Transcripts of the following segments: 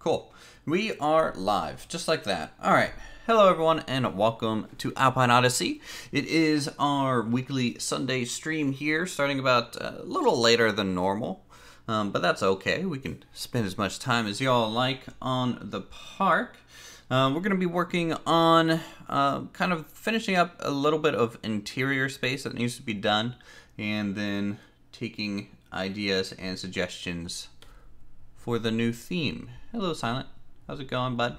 Cool. We are live, just like that. All right. Hello, everyone, and welcome to Alpine Odyssey. It is our weekly Sunday stream here, starting about a little later than normal, but that's okay. We can spend as much time as y'all like on the park. We're going to be working on kind of finishing up a little bit of interior space that needs to be done, and then taking ideas and suggestions for the new theme. Hello, Silent. How's it going, bud?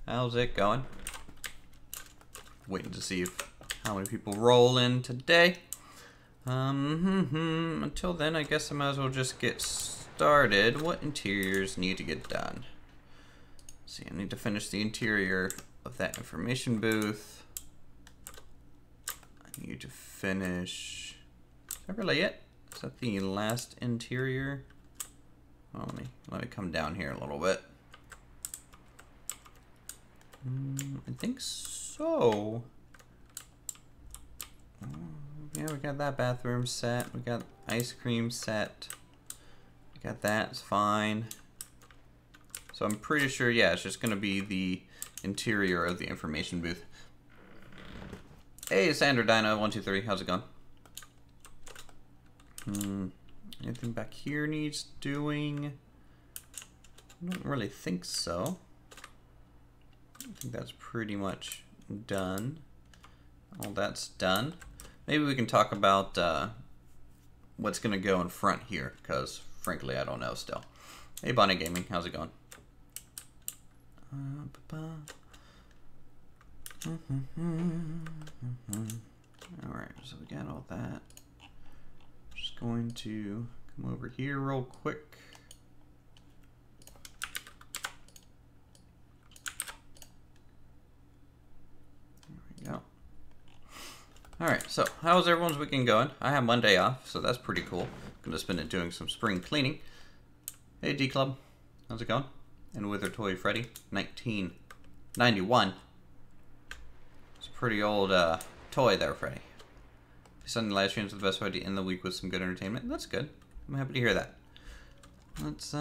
How's it going? Waiting to see how many people roll in today. Until then, I guess I might as well just get started. What interiors need to get done? Let's see, I need to finish the interior of that information booth. I need to finish... Is that really it? Is that the last interior? Oh, let me come down here a little bit. I think so. Yeah, we got that bathroom set. We got ice cream set. We got that. It's fine. So I'm pretty sure, yeah, it's just going to be the interior of the information booth. Hey, Sandra Dino 123. How's it going? Anything back here needs doing? I don't really think so. I think that's pretty much done. All that's done. Maybe we can talk about what's going to go in front here, because frankly, I don't know still. Hey, Bonnie Gaming, how's it going? Alright, so we got all that. Just going to come over here real quick. Go. Alright, so how's everyone's weekend going? I have Monday off, so that's pretty cool. Gonna spend it doing some spring cleaning. Hey D Club, how's it going? And Wither Toy Freddy, 1991. It's a pretty old toy there, Freddy. Sunday live streams are the best way to end the week with some good entertainment. That's good. I'm happy to hear that. Let's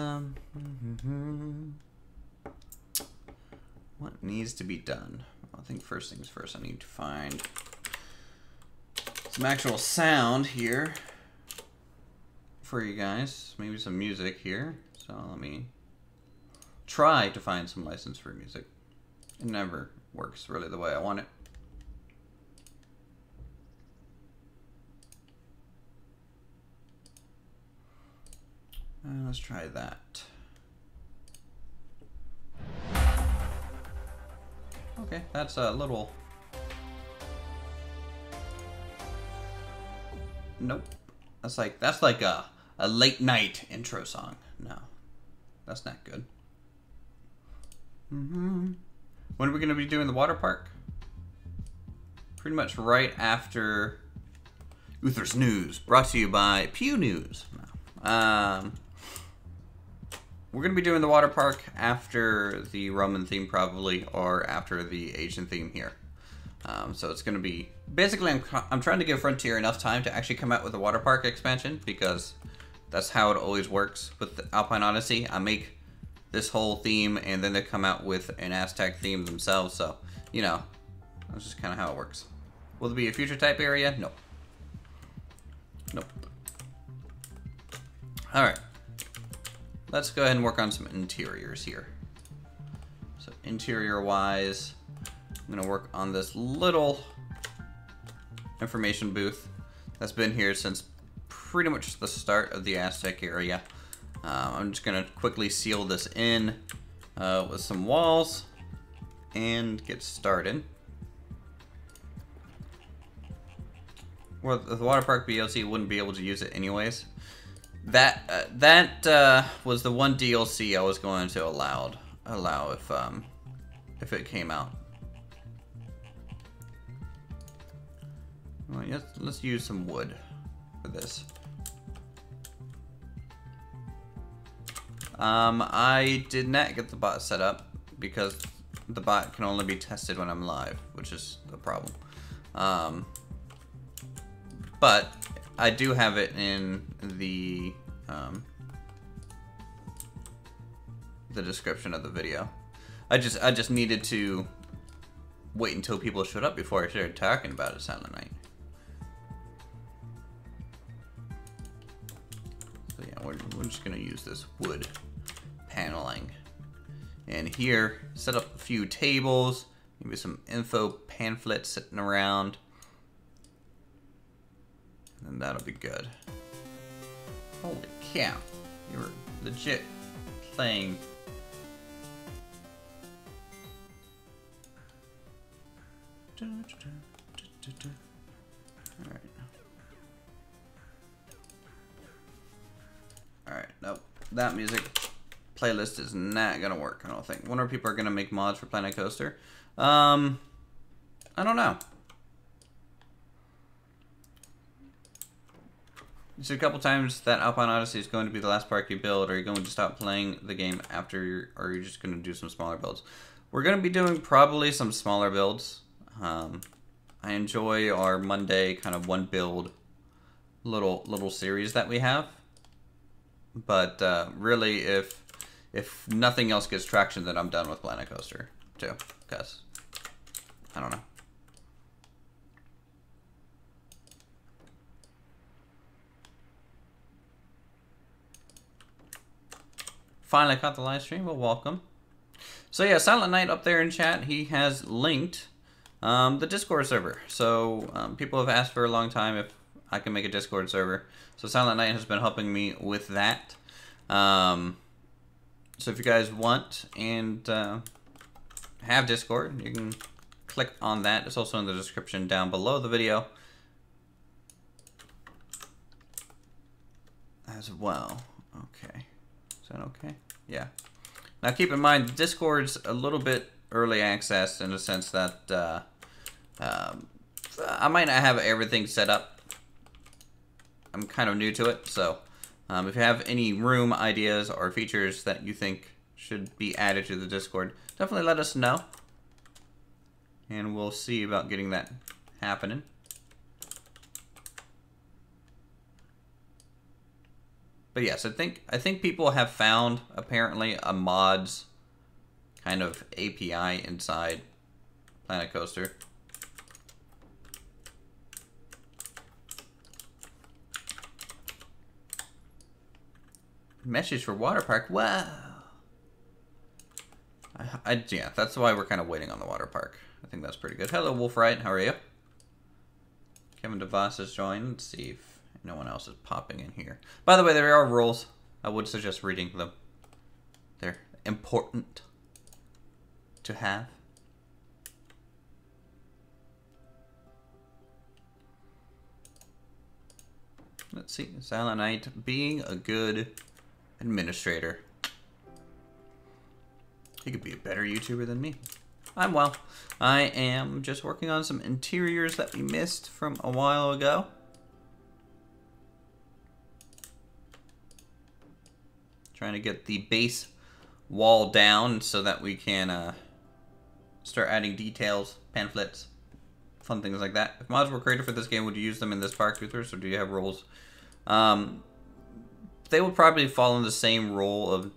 what needs to be done? I think first things first, I need to find some actual sound here for you guys. Maybe some music here. So let me try to find some license-free music. It never works really the way I want it. Let's try that. Okay, that's a little... Nope. That's like a late night intro song. No, that's not good. When are we going to be doing the water park? Pretty much right after Uther's News, brought to you by Pew News. No. We're going to be doing the water park after the Roman theme, probably, or after the Asian theme here. So it's going to be... Basically, I'm trying to give Frontier enough time to actually come out with a water park expansion, because that's how it always works with the Alpine Odyssey. I make this whole theme, and then they come out with an Aztec theme themselves, so, you know, that's just kind of how it works. Will there be a future type area? Nope. Nope. Alright. Let's go ahead and work on some interiors here. So interior-wise, I'm going to work on this little information booth that's been here since pretty much the start of the Aztec area. I'm just going to quickly seal this in with some walls and get started. Well, the Water Park BLC wouldn't be able to use it anyways. That was the one DLC I was going to allow if it came out. Well, yes, let's use some wood for this. I did not get the bot set up because the bot can only be tested when I'm live, which is the problem. But I do have it in the the description of the video. I just needed to wait until people showed up before I started talking about it. Silent Night. So yeah, we're just gonna use this wood paneling. And here, set up a few tables, maybe some info pamphlets sitting around. And that'll be good. Holy cow, you're legit playing. Alright. Alright, nope. That music playlist is not gonna work, I don't think. Wonder if people are gonna make mods for Planet Coaster. I don't know. You said a couple times that Alpine Odyssey is going to be the last park you build. Are you going to stop playing the game after, or are you just going to do some smaller builds? We're going to be doing probably some smaller builds. I enjoy our Monday kind of one build little series that we have. But really, if nothing else gets traction, then I'm done with Planet Coaster too. Because I don't know. Finally caught the live stream. Well, welcome. So yeah, Silent Night up there in chat, he has linked the Discord server. So people have asked for a long time if I can make a Discord server. So Silent Night has been helping me with that. So if you guys want and have Discord, you can click on that. It's also in the description down below the video as well. Okay. Is that okay? Yeah. Now keep in mind, Discord's a little bit early access in the sense that I might not have everything set up. I'm kind of new to it, so if you have any room ideas or features that you think should be added to the Discord, definitely let us know. And we'll see about getting that happening. But yes, I think people have found apparently a mods kind of API inside Planet Coaster. Message for Waterpark. Wow. Yeah, that's why we're kind of waiting on the Waterpark. I think that's pretty good. Hello, Wolfright. How are you? Kevin DeVos has joined. Let's see if no one else is popping in here. By the way, there are rules. I would suggest reading them. They're important to have. Let's see. Silent Night being a good administrator. He could be a better YouTuber than me. I'm well. I am just working on some interiors that we missed from a while ago. Trying to get the base wall down so that we can start adding details, pamphlets, fun things like that. If mods were created for this game, would you use them in this park, Uthers, or do you have rules? They would probably fall in the same role of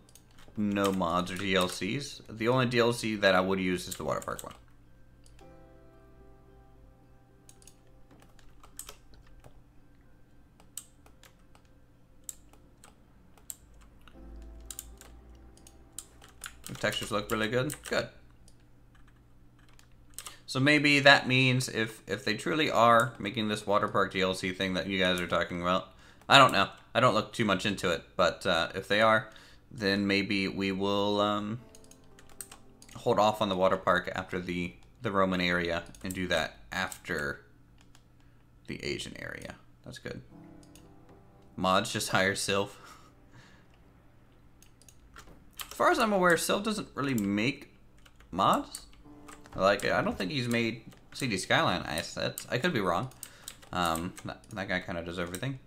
no mods or DLCs. The only DLC that I would use is the Waterpark one. The textures look really good. Good. So maybe that means if they truly are making this Waterpark DLC thing that you guys are talking about, I don't know. I don't look too much into it, but if they are, then maybe we will hold off on the Waterpark after the Roman area and do that after the Asian area. That's good. Mods just hire Sylph. As far as I'm aware, Sylph doesn't really make mods. Like, I don't think he's made CD Skyline assets. I could be wrong. That guy kind of does everything.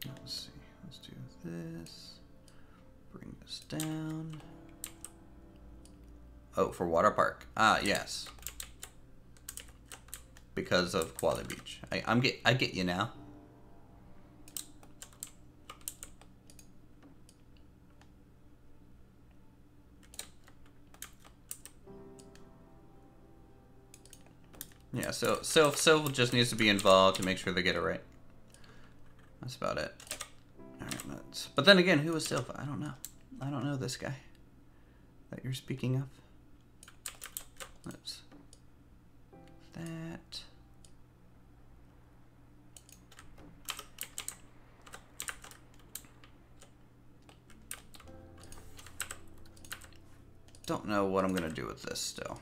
Let's see. Let's do this. Bring this down. Oh, for Waterpark. Ah, yes. Because of Koala Beach. I get you now. Yeah, so Sylph just needs to be involved to make sure they get it right. That's about it. Alright, but then again, who was Sylph? I don't know. I don't know this guy that you're speaking of. Let's that. Don't know what I'm gonna do with this still.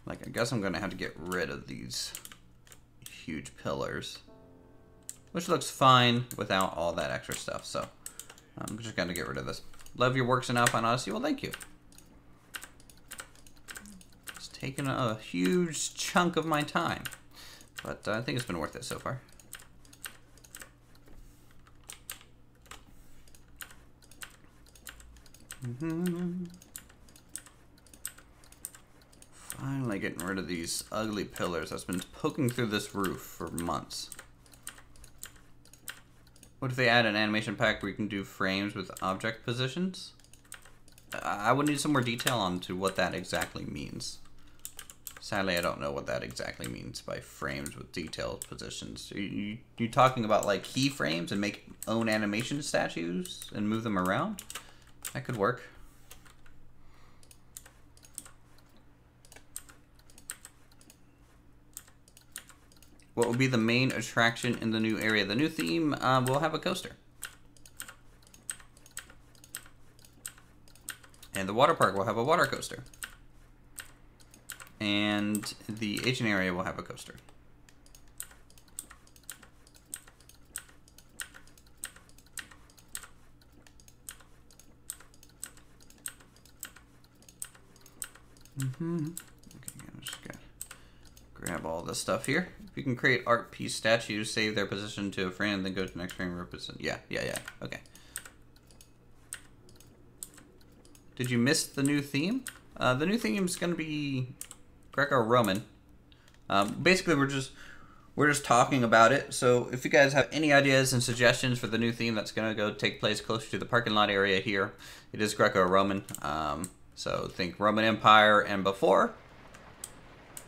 Like, I guess I'm gonna have to get rid of these huge pillars, which looks fine without all that extra stuff. So I'm just gonna get rid of this. Love your works in Alpine Odyssey. Well, thank you. It's taken a huge chunk of my time, but I think it's been worth it so far. Finally getting rid of these ugly pillars that's been poking through this roof for months. What if they add an animation pack where you can do frames with object positions? I would need some more detail on to what that exactly means. Sadly, I don't know what that exactly means by frames with detailed positions. Are you talking about like keyframes and make own animation statues and move them around? That could work. What will be the main attraction in the new area? The new theme will have a coaster. And the water park will have a water coaster. And the Asian area will have a coaster. Okay, I'm just gonna grab all this stuff here. If you can create art piece statues, save their position to a frame, then go to the next frame and represent. Yeah. Okay. Did you miss the new theme? The new theme is going to be Greco-Roman. Basically, we're just talking about it. So if you guys have any ideas and suggestions for the new theme that's going to go take place closer to the parking lot area here, it is Greco-Roman. So think Roman Empire and before.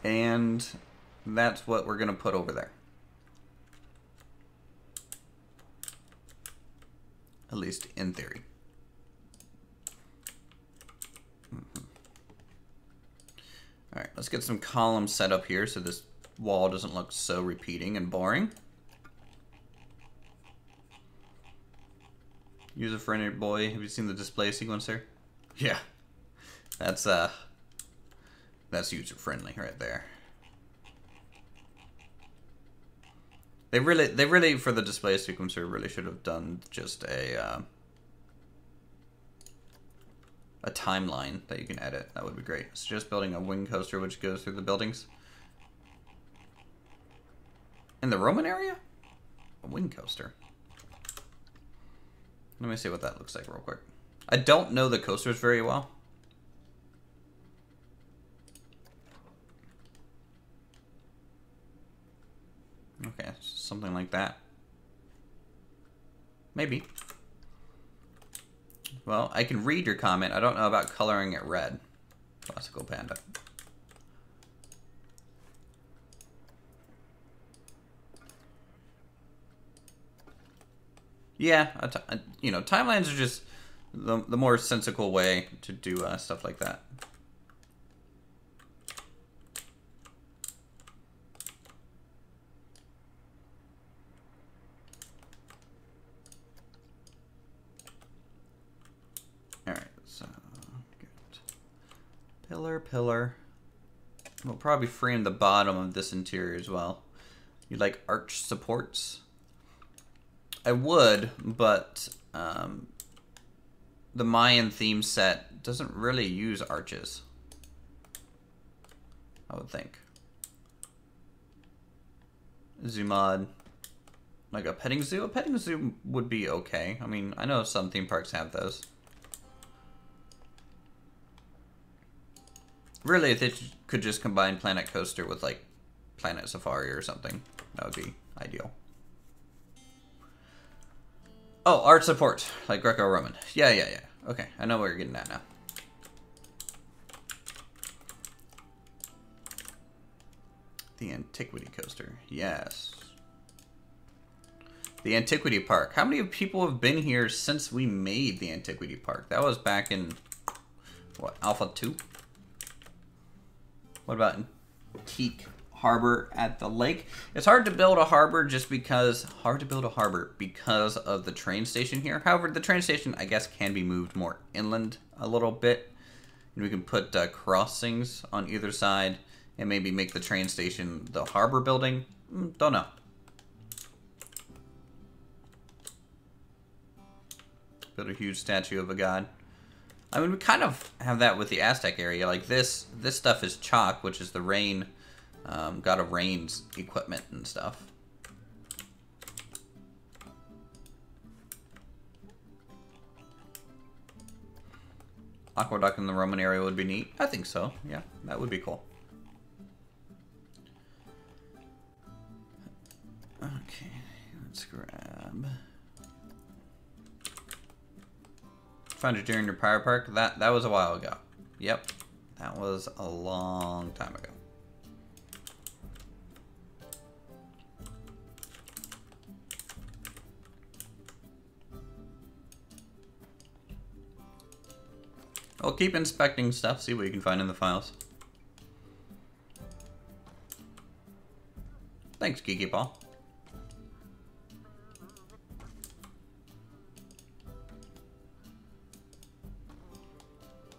And that's what we're going to put over there. At least in theory. Alright, let's get some columns set up here so this wall doesn't look so repeating and boring. User-friendly boy, have you seen the display sequencer? Yeah. That's user-friendly right there. They really for the display sequencer really should have done just a timeline that you can edit. That would be great. It's just building a wing coaster which goes through the buildings. In the Roman area? A wing coaster. Let me see what that looks like real quick. I don't know the coasters very well. Okay, something like that. Maybe. Well, I can read your comment. I don't know about coloring it red. Classical Panda. Yeah, you know, timelines are just the more sensical way to do stuff like that. Pillar. We'll probably frame the bottom of this interior as well. You like arch supports? I would, but the Mayan theme set doesn't really use arches, I would think. Zoomod. Like a petting zoo? A petting zoo would be okay. I mean, I know some theme parks have those. Really, if they could just combine Planet Coaster with, like, Planet Safari or something, that would be ideal. Oh, art support, like Greco-Roman. Yeah, yeah, yeah. Okay, I know where you're getting at now. The Antiquity coaster, yes. The Antiquity Park. How many people have been here since we made the Antiquity Park? That was back in, what, Alpha 2? What about Antique Harbor at the lake? It's hard to build a harbor just because, because of the train station here. However, the train station, I guess, can be moved more inland a little bit. And we can put crossings on either side and maybe make the train station the harbor building. Don't know. Build a huge statue of a god. I mean, we kind of have that with the Aztec area. Like this stuff is chalk, which is the rain, god of rain's equipment and stuff. Aqueduct in the Roman area would be neat. I think so. Yeah, that would be cool. Okay, let's grab. Found it during your Power Park. That was a while ago. Yep, that was a long time ago. I'll keep inspecting stuff, see what you can find in the files. Thanks, Geeky Paul.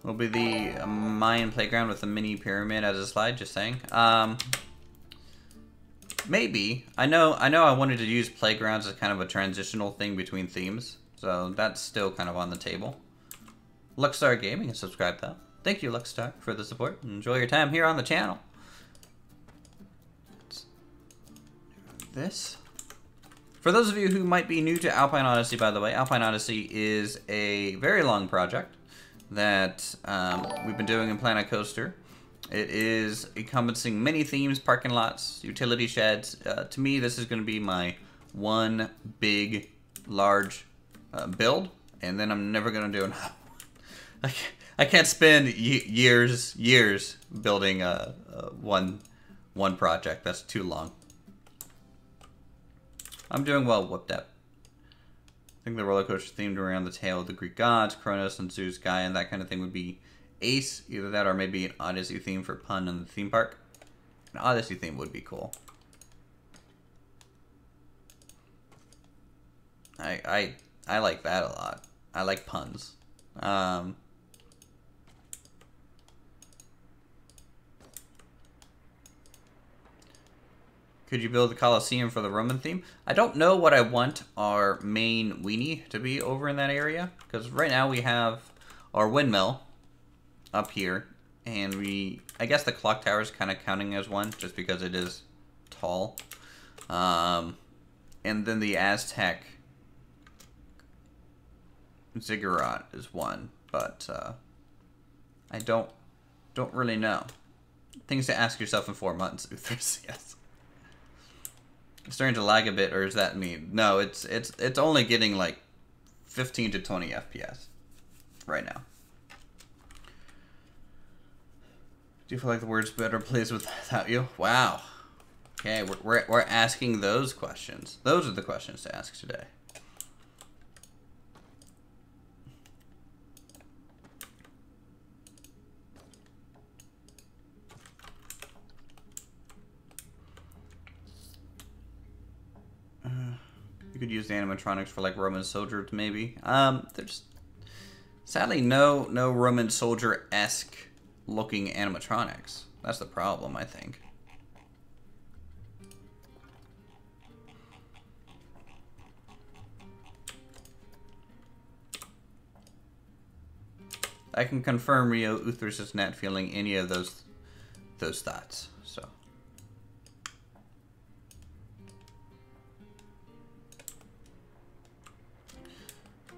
Will be the Mayan playground with a mini pyramid as a slide, just saying. Maybe. I know I wanted to use playgrounds as kind of a transitional thing between themes, so that's still kind of on the table. Luckstar Gaming is subscribed though. Thank you, Luckstar, for the support. Enjoy your time here on the channel. This. For those of you who might be new to Alpine Odyssey, by the way, Alpine Odyssey is a very long project that we've been doing in Planet Coaster. It is encompassing many themes, parking lots, utility sheds. To me, this is going to be my one big, large build, and then I'm never going to do another. I can't spend years building one project. That's too long. I'm doing well, whooped up. I think the roller coaster themed around the tale of the Greek gods, Kronos and Zeus, Gaia, and that kind of thing would be ace. Either that or maybe an Odyssey theme for pun in the theme park. An Odyssey theme would be cool. I like that a lot. I like puns. Could you build the Colosseum for the Roman theme? I don't know what I want our main weenie to be over in that area. Because right now we have our windmill up here. And I guess the clock tower is kind of counting as one. Just because it is tall. And then the Aztec ziggurat is one. But I don't really know. Things to ask yourself in 4 months, Uthers. Yes. It's starting to lag a bit, or is that me? No, it's only getting like 15 to 20 FPS right now. Do you feel like the word's better plays without you? Wow. Okay, we're asking those questions. Those are the questions to ask today. You could use the animatronics for like Roman soldiers, maybe. There's sadly no Roman soldier-esque looking animatronics. That's the problem, I think. I can confirm Rio Uthers is not feeling any of those thoughts. So.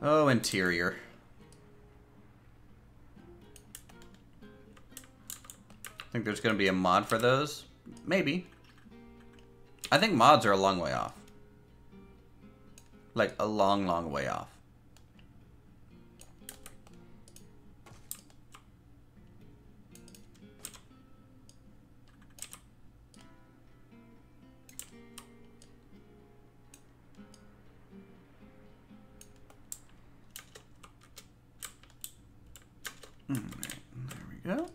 Oh, interior. Think there's going to be a mod for those? Maybe. I think mods are a long way off. like a long, long way off. Alright, there we go.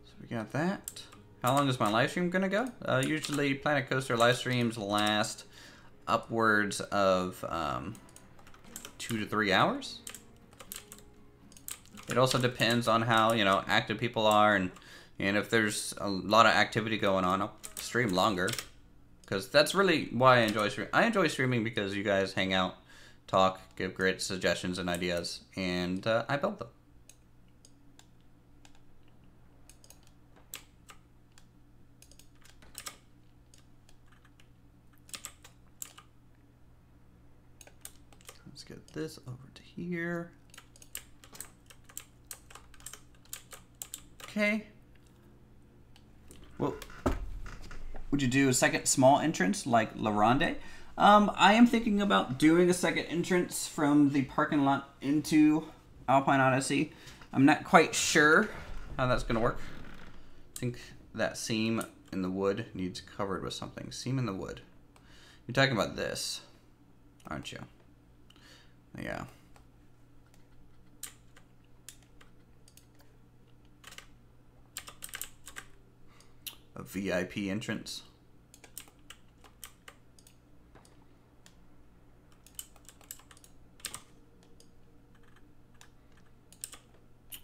So we got that. How long is my live stream gonna go? Usually Planet Coaster live streams last upwards of 2 to 3 hours. It also depends on how, you know, active people are, and if there's a lot of activity going on, I'll stream longer. Because that's really why I enjoy streaming. I enjoy streaming because you guys hang out, talk, give great suggestions and ideas, and I build them. Let's get this over to here. Okay. Well, would you do a second small entrance like La Ronde? I am thinking about doing a second entrance from the parking lot into Alpine Odyssey. I'm not quite sure how that's going to work. I think that seam in the wood needs covered with something. Seam in the wood. You're talking about this, aren't you? Yeah. A VIP entrance.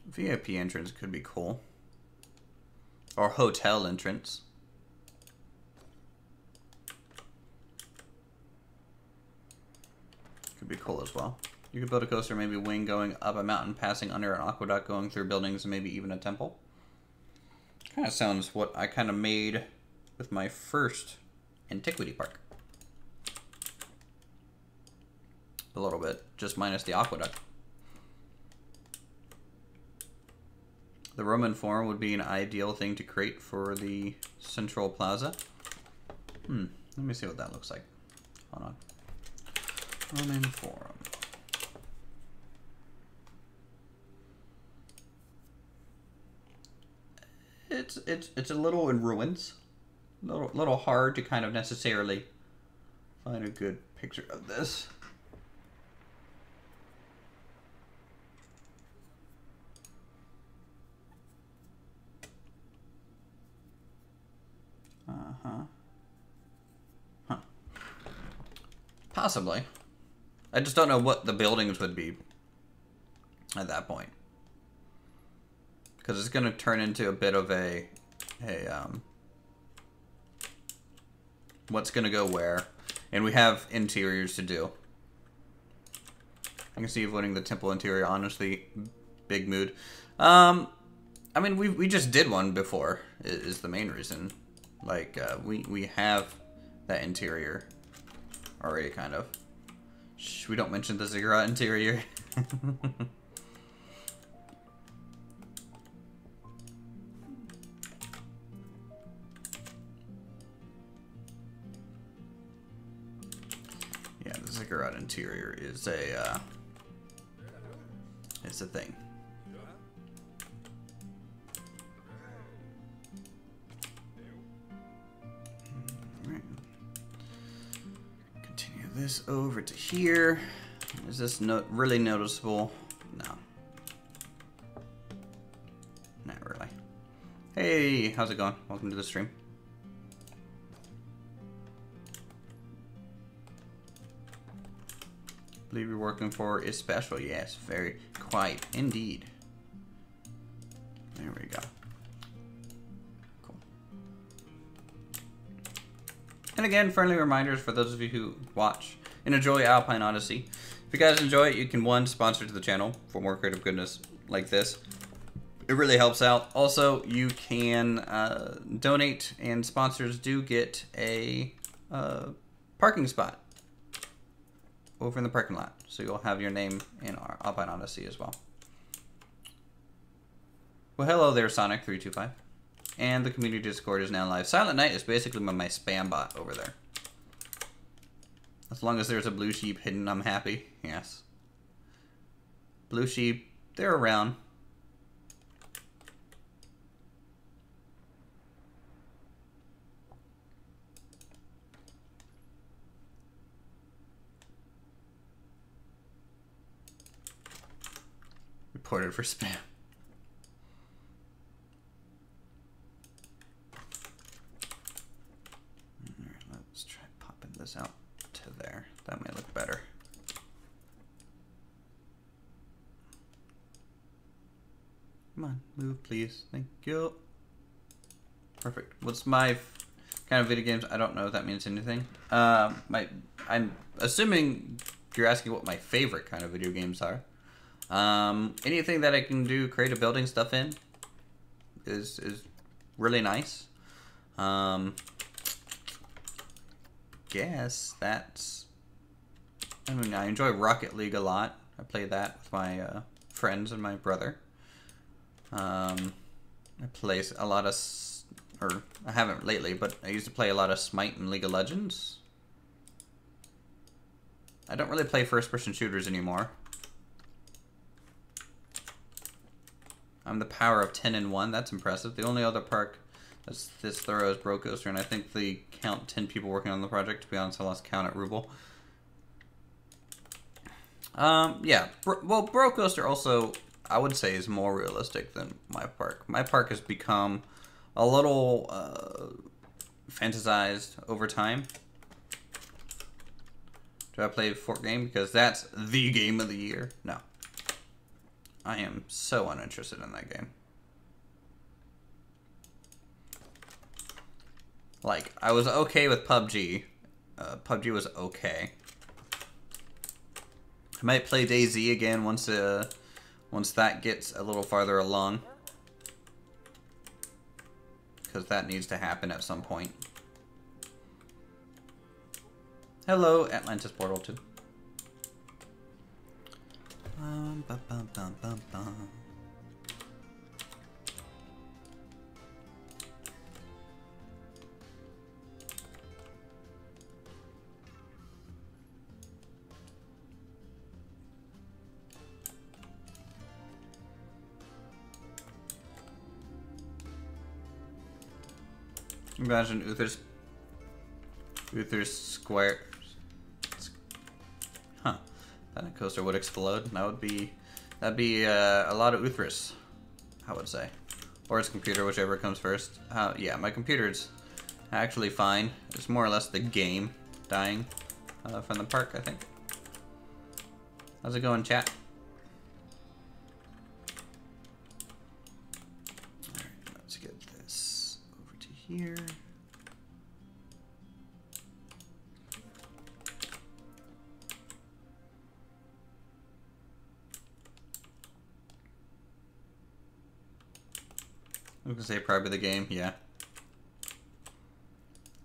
VIP entrance could be cool. Or hotel entrance. Could be cool as well. You could build a coaster, maybe a wing going up a mountain, passing under an aqueduct, going through buildings, and maybe even a temple. Kind of sounds what I kind of made with my first Antiquity Park. A little bit, just minus the aqueduct. The Roman Forum would be an ideal thing to create for the Central Plaza. Let me see what that looks like. Hold on. Roman Forum. It's a little in ruins. Little hard to kind of necessarily find a good picture of this. Huh. Possibly. I just don't know what the buildings would be at that point. Because it's going to turn into a bit of a what's going to go where. And we have interiors to do. I can see avoiding the temple interior, honestly, big mood. I mean, we just did one before, is the main reason. Like, we have that interior already, kind of. Shh, we don't mention the ziggurat interior. Yeah, the ziggurat interior is a, it's a thing. This over to here. Is this really noticeable? No. Not really. Hey, how's it going? Welcome to the stream. Believe you're working for is special. Yes, very quite indeed. There we go. And again, friendly reminders for those of you who watch and enjoy Alpine Odyssey. If you guys enjoy it, you can, one, sponsor to the channel for more creative goodness like this. It really helps out. Also, you can donate, and sponsors do get a parking spot over in the parking lot. So you'll have your name in our Alpine Odyssey as well. Well, hello there, Sonic325. And the community Discord is now live. Silent Night is basically my spam bot over there. As long as there's a blue sheep hidden, I'm happy. Yes. Blue sheep, they're around. Reported for spam. Alright, let's try popping this out to there. That may look better. Come on, move please. Thank you. Perfect. What's my kind of video games? I don't know if that means anything. I'm assuming you're asking what my favorite kind of video games are. Anything that I can do creative building stuff in is really nice. Guess that's. I mean, I enjoy Rocket League a lot. I play that with my friends and my brother. I play a lot of, or I haven't lately, but I used to play a lot of Smite and League of Legends. I don't really play first-person shooters anymore. I'm the power of 10 and 1. That's impressive. The only other park that's this thorough is Brocoaster, and I think they count 10 people working on the project. To be honest, I lost count at Ruble. Yeah. Well, Brocoaster also, I would say, is more realistic than my park. My park has become a little fantasized over time. Do I play Fort Game? Because that's the game of the year. No. I am so uninterested in that game. Like, I was okay with PUBG. PUBG was okay. I might play DayZ again once that gets a little farther along. Because that needs to happen at some point. Hello, Atlantis Portal 2. Imagine Uther's square. Huh. Then a coaster would explode. That'd be a lot of Uthris, I would say. Or its computer, whichever comes first. Yeah, my computer's actually fine. It's more or less the game dying from the park, I think. How's it going, chat? Alright, let's get this over to here. I'm gonna say probably the game, yeah.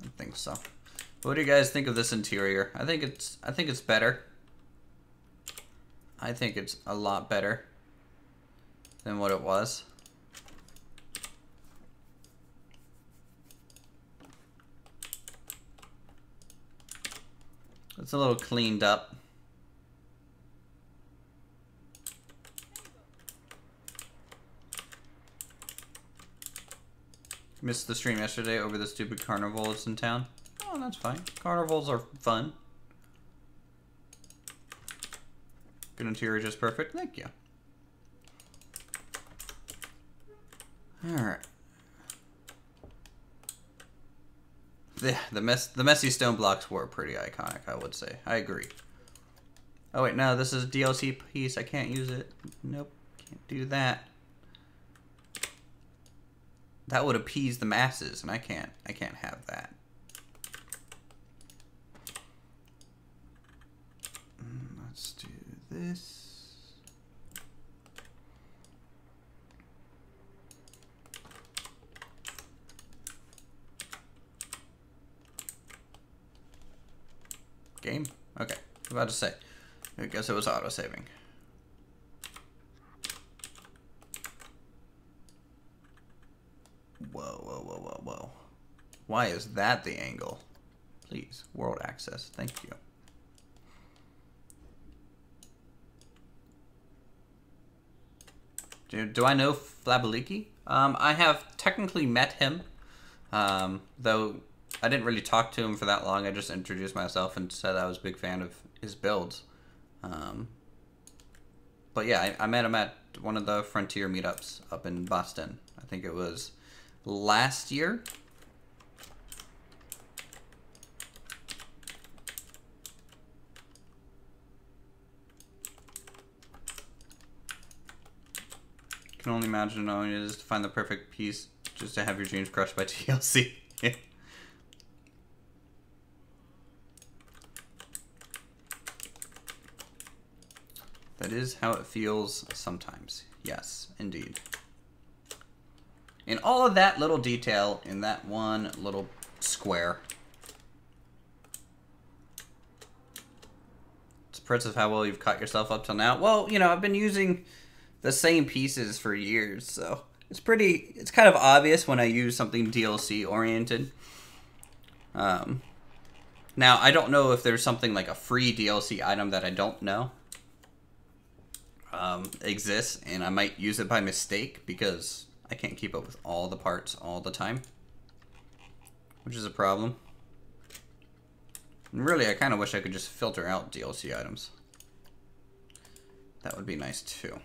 I think so. What do you guys think of this interior? I think it's better. I think it's a lot better than what it was. It's a little cleaned up. Missed the stream yesterday over the stupid carnivals in town. Oh, that's fine. Carnivals are fun. Good interior, just perfect. Thank you. Alright. The messy stone blocks were pretty iconic, I would say. I agree. Oh wait, no, this is a DLC piece. I can't use it. Nope, can't do that. That would appease the masses, and I can't have that. Let's do this. Game? Okay, I was about to say. I guess it was auto-saving. Whoa. Why is that the angle? Please, world access. Thank you. Do I know Flabaliki? I have technically met him, though I didn't really talk to him for that long. I just introduced myself and said I was a big fan of his builds. But yeah, I met him at one of the Frontier meetups up in Boston. I think it was last year. Can only imagine knowing it is to find the perfect piece just to have your dreams crushed by TLC. That is how it feels sometimes. Yes, indeed. In all of that little detail in that one little square. It's impressive how well you've caught yourself up till now. Well, you know, I've been using the same pieces for years, so it's kind of obvious when I use something DLC oriented. Now, I don't know if there's something like a free DLC item that I don't know exists, and I might use it by mistake because I can't keep up with all the parts all the time, which is a problem. And really, I kind of wish I could just filter out DLC items. That would be nice too.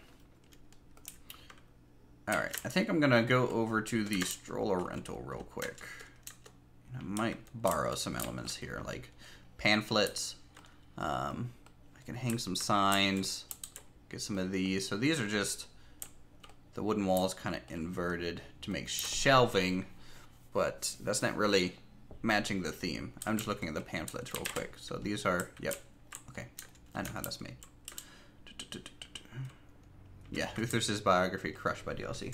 Alright, I think I'm going to go over to the stroller rental real quick. I might borrow some elements here, like pamphlets. I can hang some signs, get some of these. So these are just the wooden walls kind of inverted to make shelving, but that's not really matching the theme. I'm just looking at the pamphlets real quick. So these are, yep, okay, I know how that's made. Yeah, Uthers' biography crushed by DLC.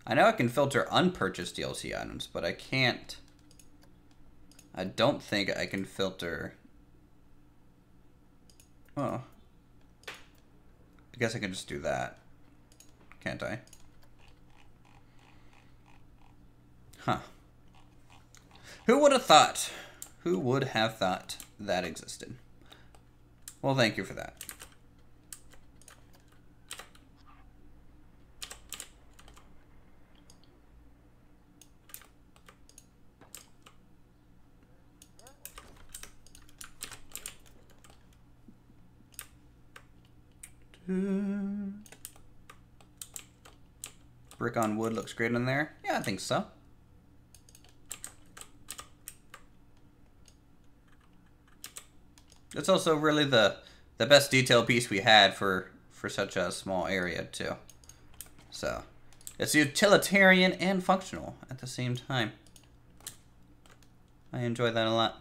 I know I can filter unpurchased DLC items, but I can't. I don't think I can filter. Oh. I guess I can just do that. Can't I? Huh. Who would have thought? Who would have thought that existed? Well, thank you for that. Brick on wood looks great in there. Yeah, I think so. It's also really the best detail piece we had for such a small area too. So it's utilitarian and functional at the same time. I enjoy that a lot.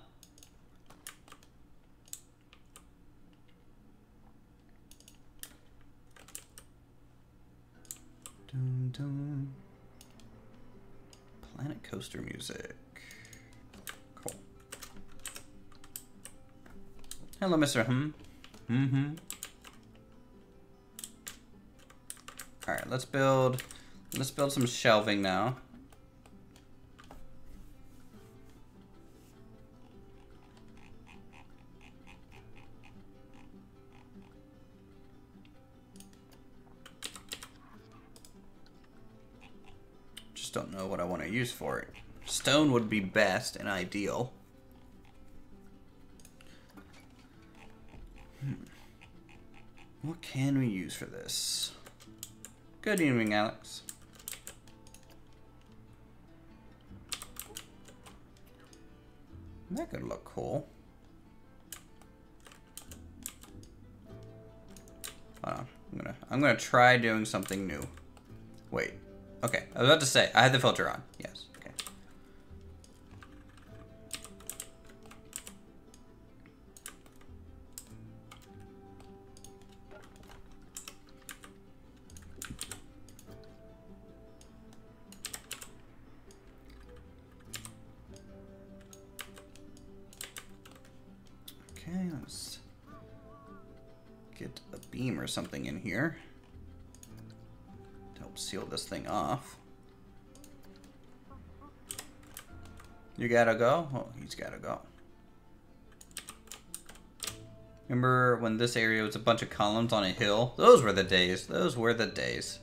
Dun, dun. Planet Coaster music. Cool. Hello, Mr. All right, let's build some shelving now. Just don't know what I want to use for it. Stone would be best and ideal. What can we use for this? Good evening, Alex. That could look cool. Hold on. I'm gonna try doing something new. Wait. Okay. I was about to say I had the filter on. Yes. Okay. Okay, let's get a beam or something in here to help seal this thing off. You gotta go? Oh, he's gotta go. Remember when this area was a bunch of columns on a hill? Those were the days. Those were the days.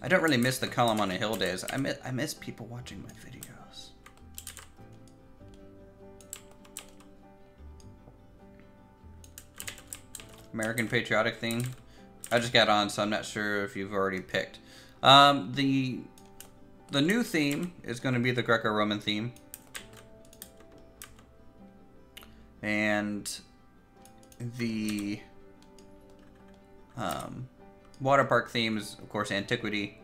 I don't really miss the column on a hill days. I miss people watching my videos. American patriotic theme. I just got on, so I'm not sure if you've already picked. The new theme is going to be the Greco-Roman theme. And the Waterpark theme is, of course, Antiquity.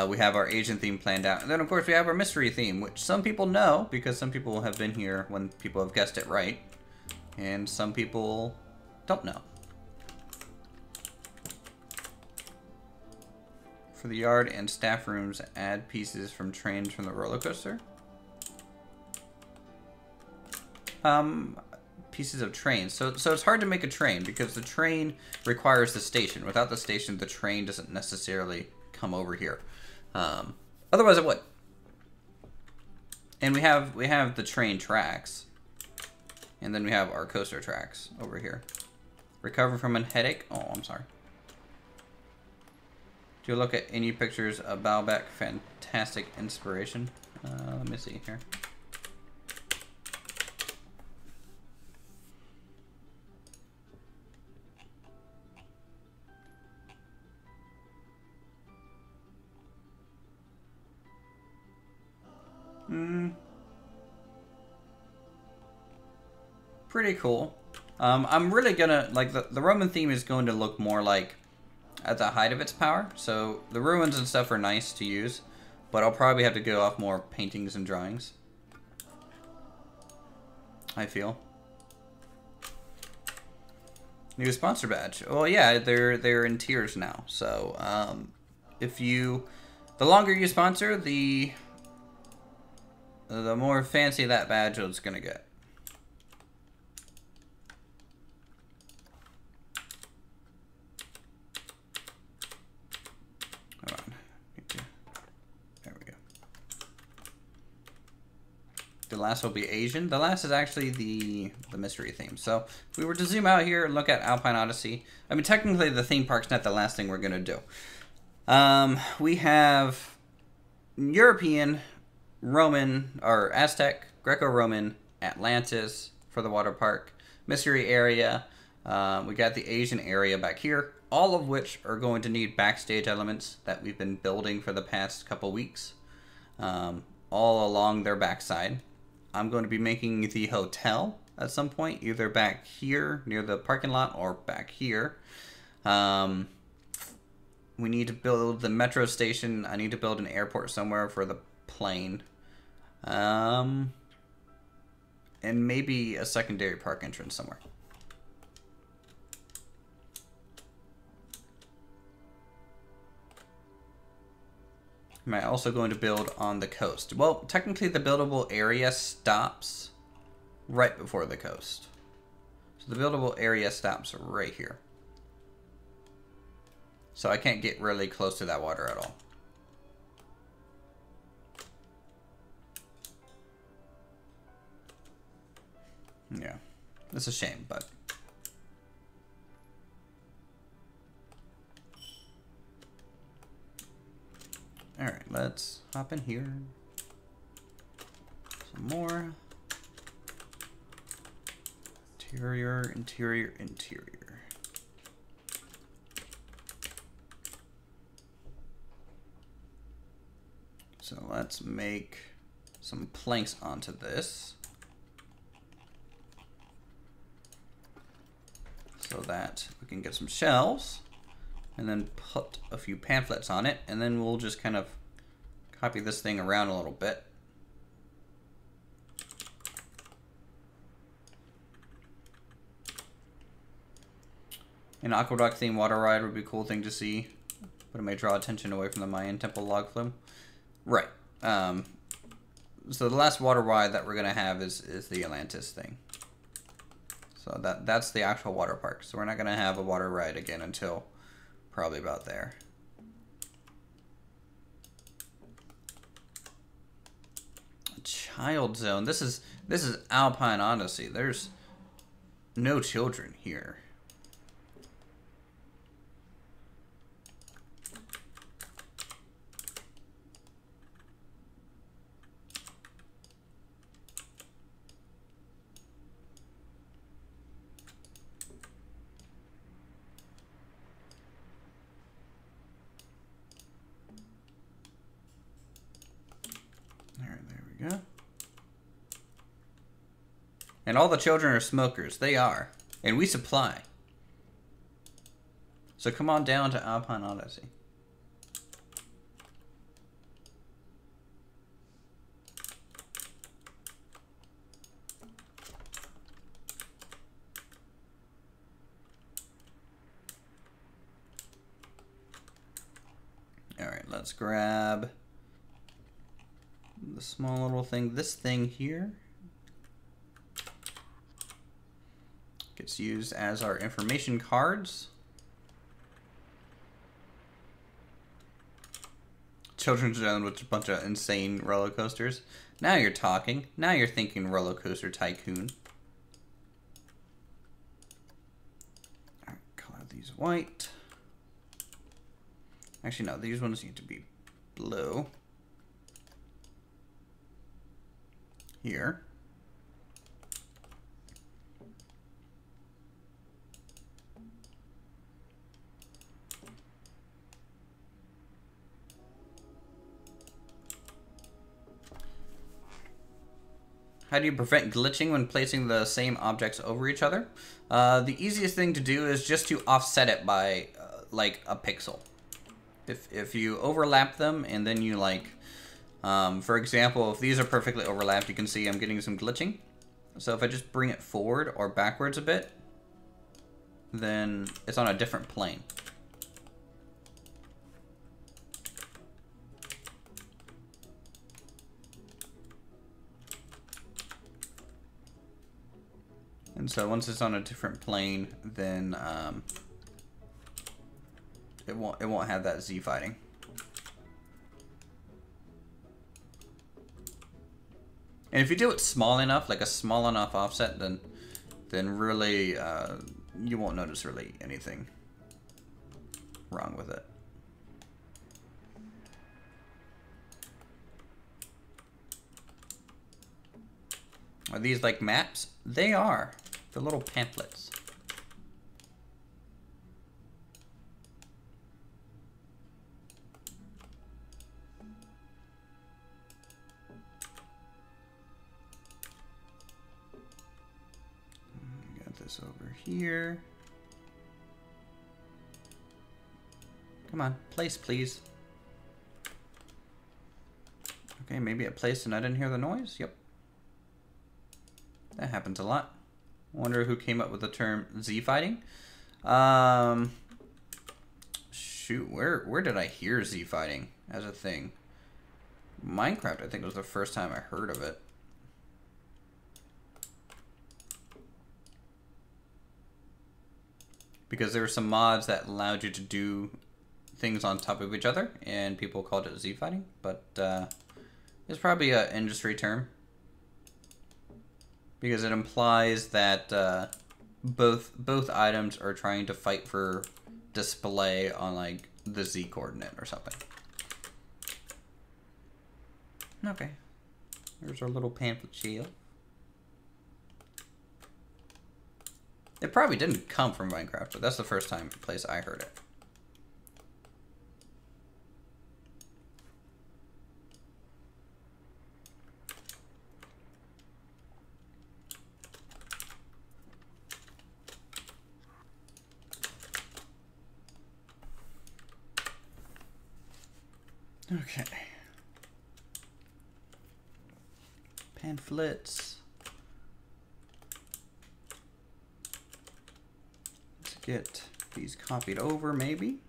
We have our Asian theme planned out. And then, of course, we have our mystery theme, which some people know, because some people have been here when people have guessed it right. And some people don't know. For the yard and staff rooms, add pieces from trains from the roller coaster. Pieces of trains. So it's hard to make a train because the train requires the station. Without the station, the train doesn't necessarily come over here. Otherwise, it would. And we have the train tracks, and then we have our coaster tracks over here. Recover from a headache. Oh, I'm sorry. Do you look at any pictures of Baalbek? Fantastic inspiration. Let me see here. Pretty cool. I'm really gonna, like, the Roman theme is going to look more like at the height of its power. So the ruins and stuff are nice to use, but I'll probably have to go off more paintings and drawings, I feel. New sponsor badge. Well, yeah, they're in tiers now. So the longer you sponsor, the more fancy that badge is gonna get. The last will be Asian. The last is actually the mystery theme. So if we were to zoom out here and look at Alpine Odyssey, I mean, technically the theme park's not the last thing we're going to do. We have European, Roman, or Aztec, Greco-Roman, Atlantis for the water park, mystery area. We got the Asian area back here, all of which are going to need backstage elements that we've been building for the past couple weeks, all along their backside. I'm going to be making the hotel at some point, either back here near the parking lot or back here. We need to build the metro station. I need to build an airport somewhere for the plane. And maybe a secondary park entrance somewhere. Am I also going to build on the coast? Well, technically the buildable area stops right before the coast. So the buildable area stops right here. So I can't get really close to that water at all. Yeah, it's a shame, but... Alright, let's hop in here. Some more. Interior, interior, interior. So let's make some planks onto this, so that we can get some shelves. And then put a few pamphlets on it, and then we'll just kind of copy this thing around a little bit. An aqueduct themed water ride would be a cool thing to see, but it may draw attention away from the Mayan temple log flume. Right. So the last water ride that we're gonna have is the Atlantis thing. So that's the actual water park. So we're not gonna have a water ride again until probably about there. Child zone. This is Alpine Odyssey. There's no children here. There we go. And all the children are smokers. They are. And we supply. So come on down to Alpine Odyssey. Alright, let's grab the small little thing. This thing here gets used as our information cards. Children's Zone with a bunch of insane roller coasters. Now you're talking. Now you're thinking roller coaster tycoon. Alright, color these white. Actually, no, these ones need to be blue. Here. How do you prevent glitching when placing the same objects over each other? The easiest thing to do is just to offset it by like a pixel. If you overlap them and then you like, for example, if these are perfectly overlapped, you can see I'm getting some glitching. So if I just bring it forward or backwards a bit, then it's on a different plane. And so once it's on a different plane, then it won't have that Z fighting. And if you do it small enough, like a small enough offset, then really you won't notice really anything wrong with it. Are these like maps? They are. They're little pamphlets. Got this over here. Come on, place please. Okay, maybe it placed and I didn't hear the noise. Yep. That happens a lot. Wonder who came up with the term Z fighting. Shoot, where did I hear Z fighting as a thing? Minecraft, I think, was the first time I heard of it. Because there were some mods that allowed you to do things on top of each other, and people called it Z fighting. But it's probably an industry term. Because it implies that both items are trying to fight for display on like the Z coordinate or something. Okay, there's our little pamphlet shield. It probably didn't come from Minecraft, but that's the first place I heard it. Okay. Pamphlets. Let's get these copied over, maybe.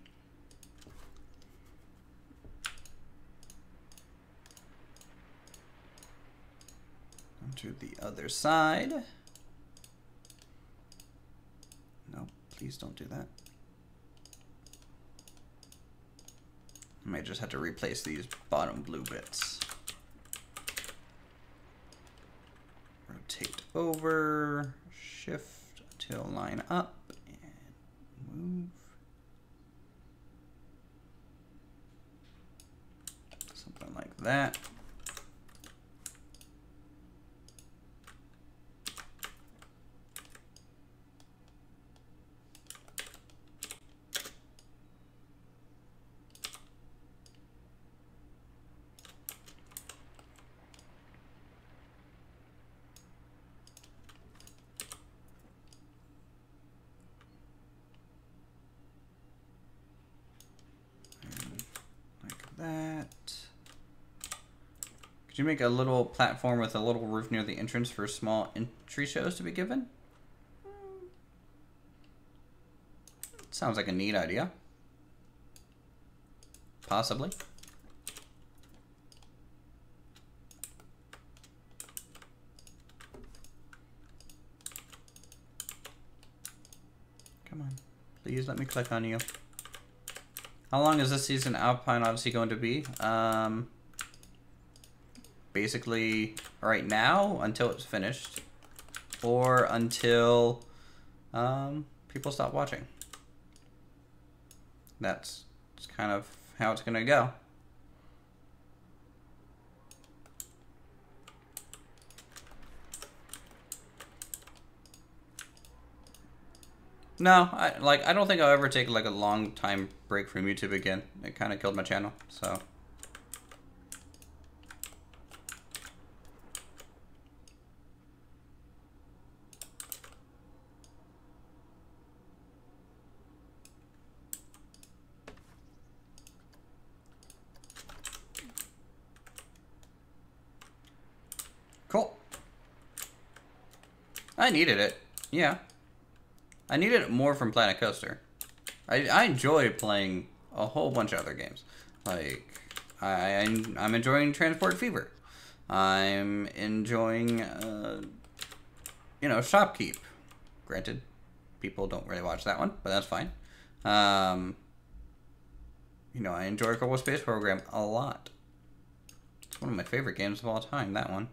Onto the other side. No, please don't do that. I might just have to replace these bottom blue bits. rotate over, shift until line up, and move. Something like that. That. Could you make a little platform with a little roof near the entrance for small entry shows to be given? Sounds like a neat idea. Possibly. Come on. Please let me click on you. How long is this season Alpine Odyssey going to be? Basically, right now, until it's finished. Or until people stop watching. That's kind of how it's going to go. No, I don't think I'll ever take like a long time break from YouTube again. It kind of killed my channel, so. Cool. I needed it. Yeah. I needed it more from Planet Coaster. I enjoy playing a whole bunch of other games. Like, I'm enjoying Transport Fever. I'm enjoying, you know, Shopkeep. Granted, people don't really watch that one, but that's fine. You know, I enjoy Kerbal Space Program a lot. It's one of my favorite games of all time, that one.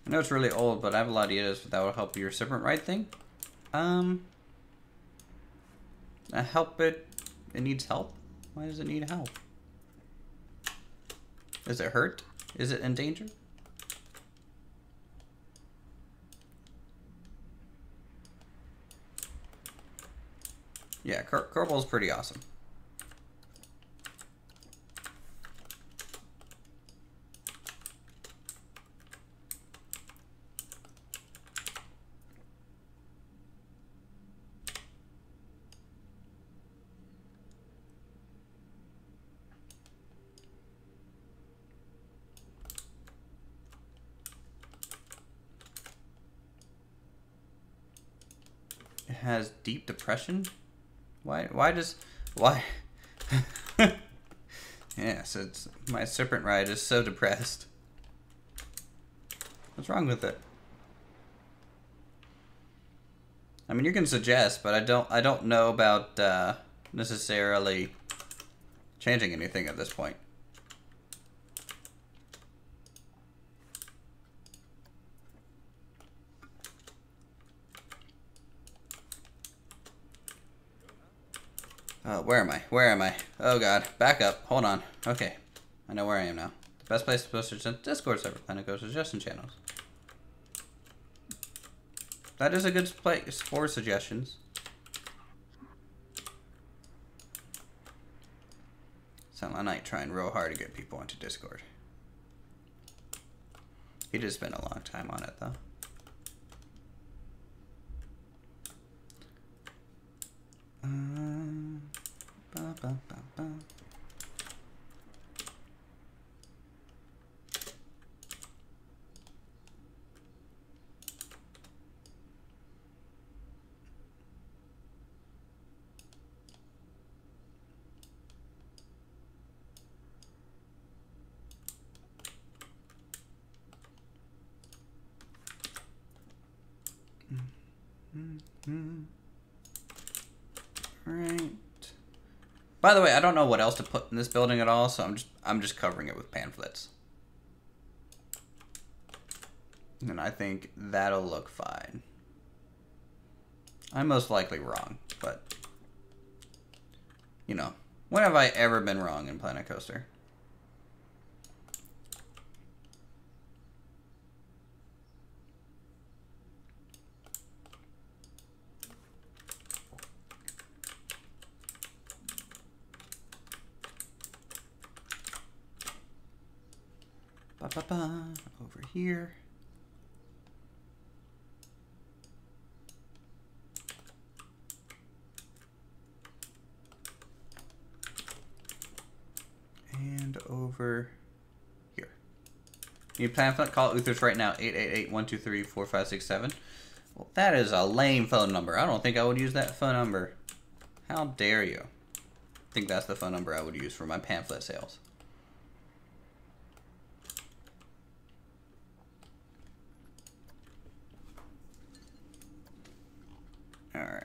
I know it's really old, but I have a lot of ideas that will help your Serpent Ride thing. Help it. It needs help. Why does it need help? Is it hurt? Is it in danger? Yeah, Kerbal's pretty awesome. It has deep depression? Why Yes, it's my Serpent Ride is so depressed. What's wrong with it? I mean, you can suggest, but I don't know about necessarily changing anything at this point. Where am I? Where am I? Oh god, back up. Hold on. Okay, I know where I am now. The best place to post is Discord server. Planet Go suggestion channels. That is a good place for suggestions. Silent Night trying real hard to get people into Discord. He did spend a long time on it though. Right. By the way, I don't know what else to put in this building at all, so I'm just covering it with pamphlets. And I think that'll look fine. I'm most likely wrong, but you know, when have I ever been wrong in Planet Coaster? Ba-ba-ba, over here. And over here. Need pamphlet, call Uthers right now, 888-123-4567. Well, that is a lame phone number. I don't think I would use that phone number. How dare you? I think that's the phone number I would use for my pamphlet sales. Alright.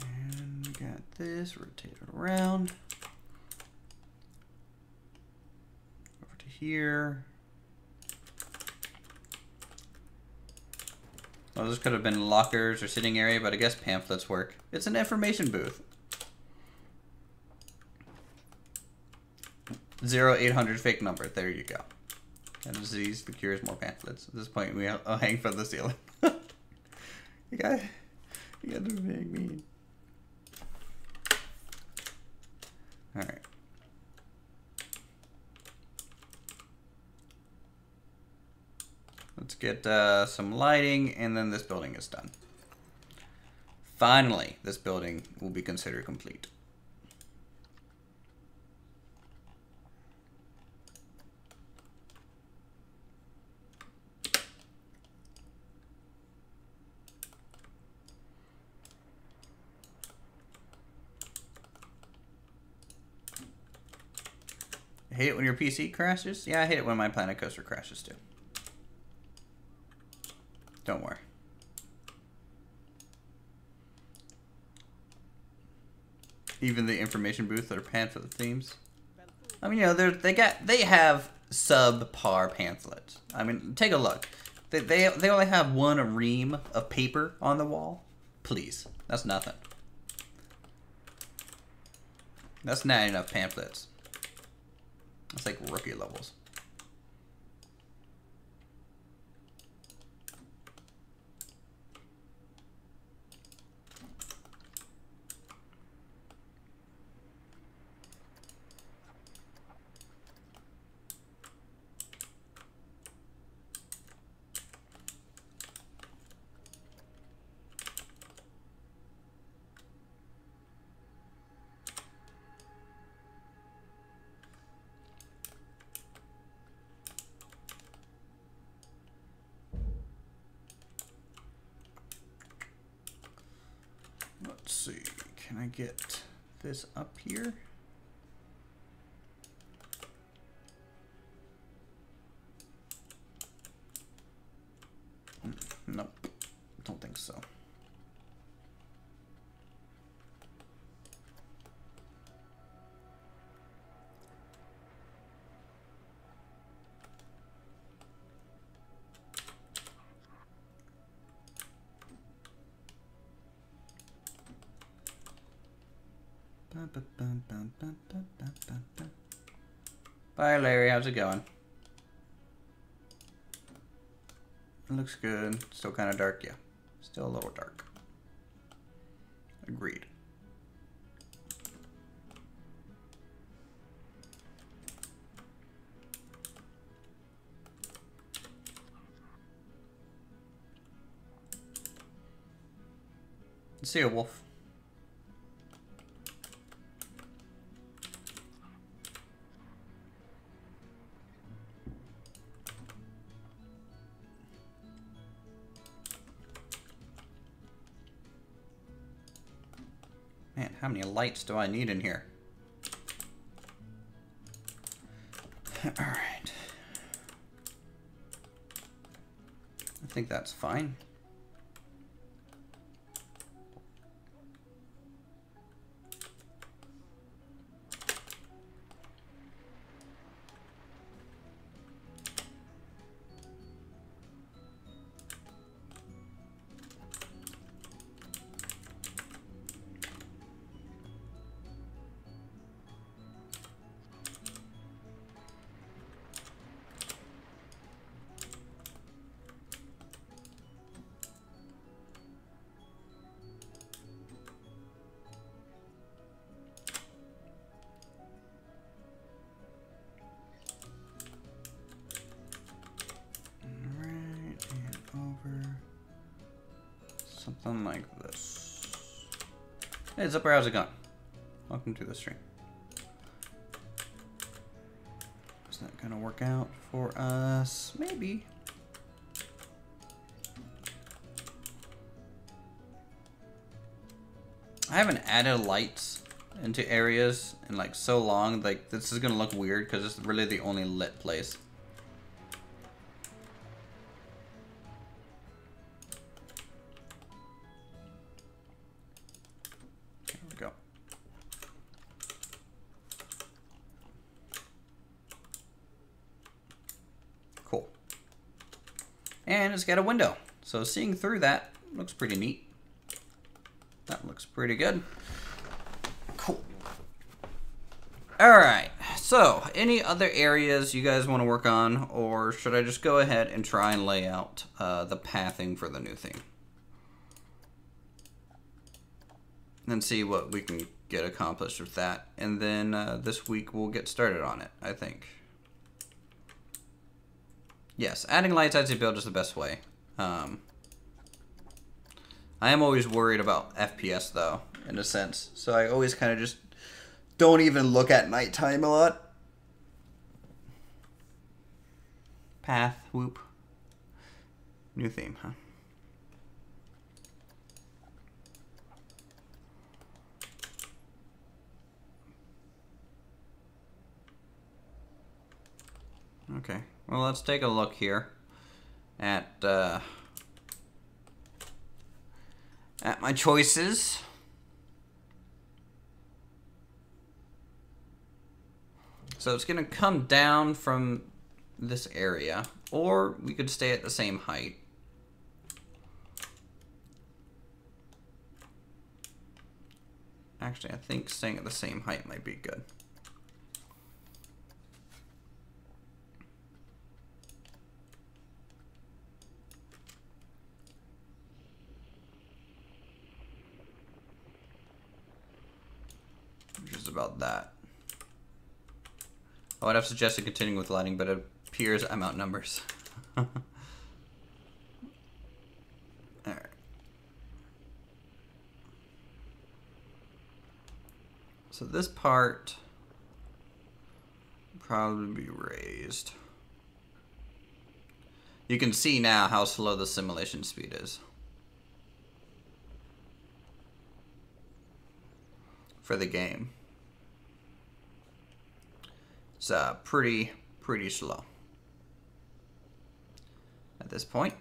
And we got this, rotate it around. Here. Well, this could have been lockers or sitting area, but I guess pamphlets work. It's an information booth. 0800 fake number. There you go. And disease, the cure is more pamphlets. At this point, we'll hang from the ceiling. you got to make me. All right. Let's get some lighting, and then this building is done. Finally, this building will be considered complete. I hate it when your PC crashes? Yeah, I hate it when my Planet Coaster crashes too. Don't worry. Even the information booth that are pamphlet themes. I mean, you know, they have subpar pamphlets. I mean, take a look. They only have one ream of paper on the wall. Please, that's nothing. That's not enough pamphlets. That's like rookie levels. Let's see, can I get this up here? Nope, don't think so. Bye, Larry. How's it going? It looks good. Still kind of dark, yeah. Still a little dark. Agreed. See you, Wolf. Man, how many lights do I need in here? Alright. I think that's fine. Something like this. Hey, Zipper, how's it going? Welcome to the stream. Is that gonna work out for us? Maybe. I haven't added lights into areas in like so long. Like, this is gonna look weird because it's really the only lit place. And it's got a window, so seeing through that looks pretty neat. That looks pretty good. Cool. Alright, so any other areas you guys want to work on, or should I just go ahead and try and lay out the pathing for the new theme? And see what we can get accomplished with that. And then this week we'll get started on it, I think. Yes, adding lights as you build is the best way. I am always worried about FPS though, in a sense. So I always kind of just don't even look at nighttime a lot. Path, whoop. New theme, huh? Okay. Well, let's take a look here at my choices. So it's going to come down from this area, or we could stay at the same height. Actually, I think staying at the same height might be good. About that. I would have suggested continuing with lighting, but it appears I'm out numbers. Alright. So this part will probably be raised. You can see now how slow the simulation speed is for the game. It's pretty slow at this point.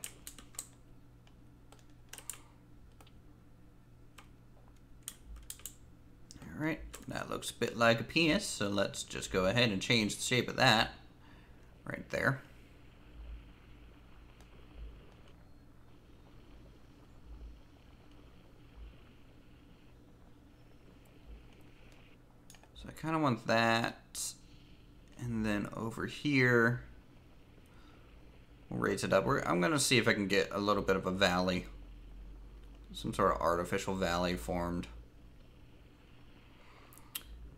All right, that looks a bit like a penis, so let's just go ahead and change the shape of that right there. So I kind of want that. And then over here, we'll raise it up. I'm going to see if I can get a little bit of a valley. Some sort of artificial valley formed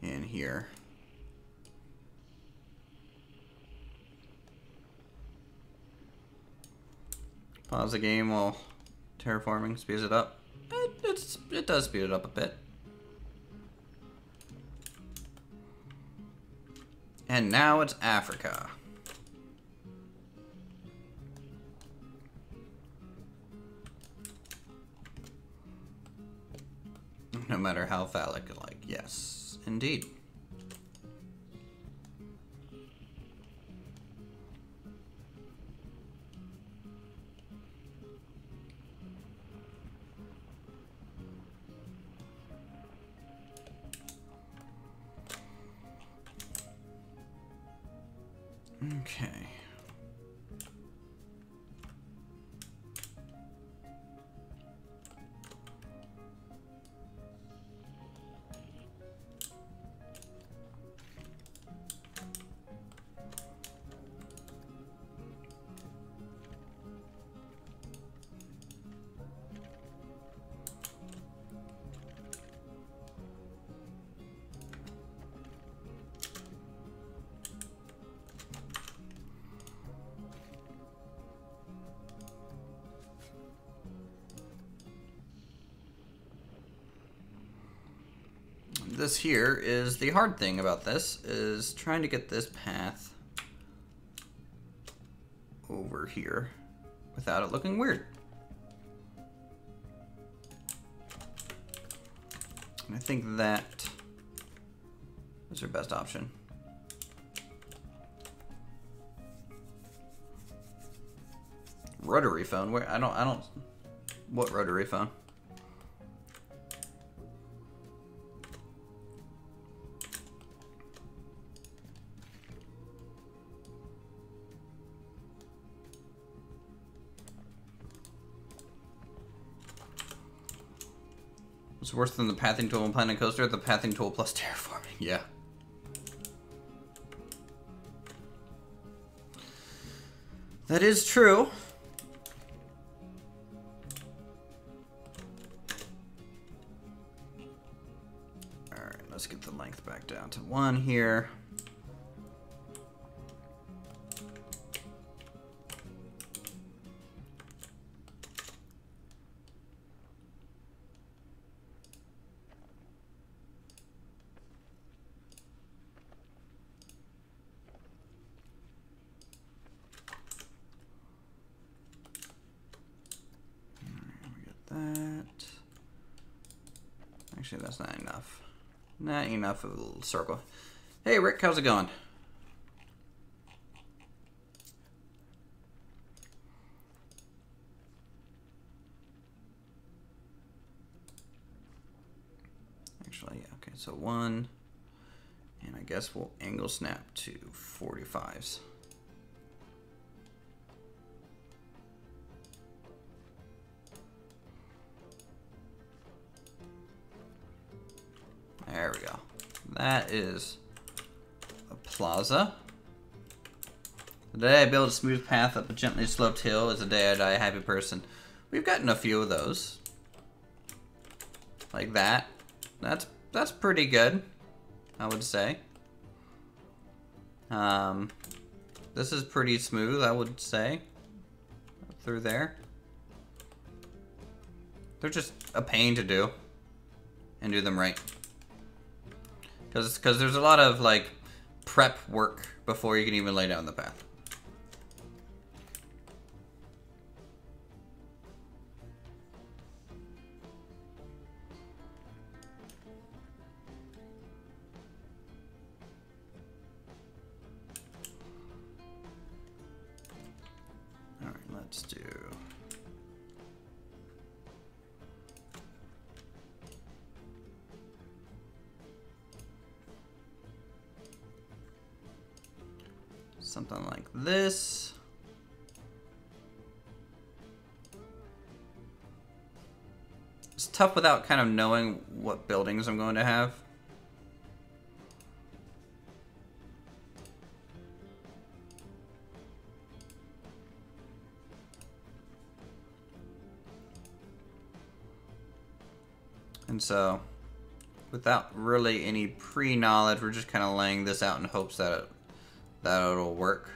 in here. Pause the game while terraforming speeds it up. It does speed it up a bit. And now it's Africa. No matter how phallic-like. Yes, indeed. Okay. This here is the hard thing about this, is trying to get this path over here without it looking weird. And I think that is our best option. Rotary phone, where I don't what rotary phone? It's worse than the pathing tool and planning coaster, the pathing tool plus terraforming. Yeah. That is true. Alright, let's get the length back down to 1 here. That. Actually, that's not enough. Not enough of a little circle. Hey, Rick, how's it going? Actually, yeah, okay, so 1. And I guess we'll angle snap to 45s. There we go. That is a plaza. The day I build a smooth path up a gently sloped hill is the day I die a happy person. We've gotten a few of those. Like that. That's pretty good, I would say. This is pretty smooth, I would say. Through there. They're just a pain to do. And do them right. Because there's a lot of, like, prep work before you can even lay down the path. Alright, let's do... something like this. It's tough without kind of knowing what buildings I'm going to have. And so, without really any pre-knowledge, we're just kind of laying this out in hopes that it'll work.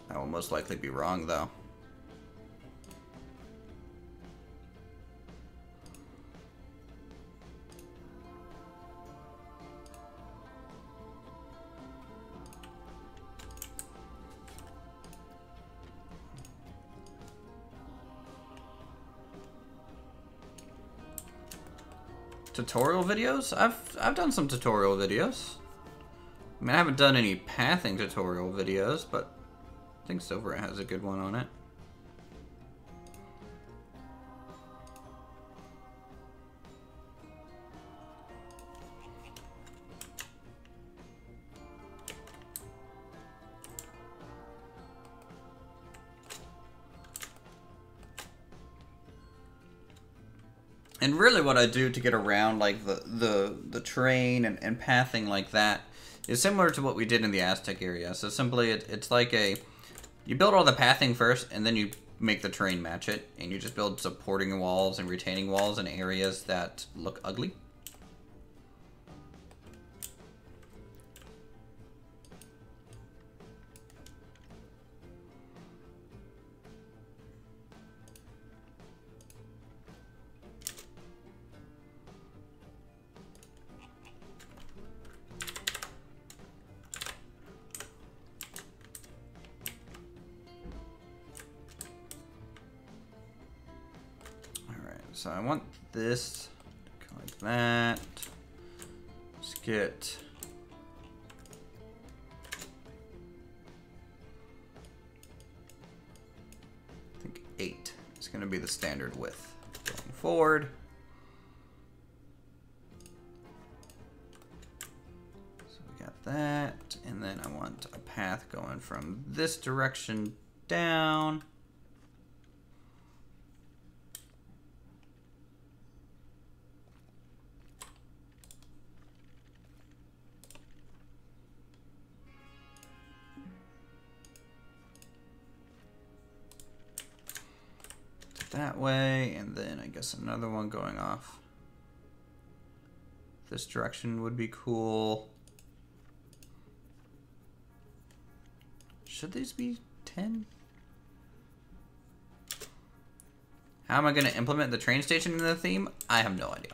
I will most likely be wrong, though. Tutorial videos? I've done some tutorial videos. I mean, I haven't done any pathing tutorial videos, but I think Silver has a good one on it. And really what I do to get around like the terrain and pathing like that is similar to what we did in the Aztec area. So simply it's like you build all the pathing first and then you make the terrain match it, and you just build supporting walls and retaining walls in areas that look ugly. So I want this to go like that. Let's get I think 8 is going to be the standard width going forward. So we got that, and then I want a path going from this direction down. That way, and then I guess another one going off this direction would be cool. Should these be 10? How am I going to implement the train station in the theme? I have no idea.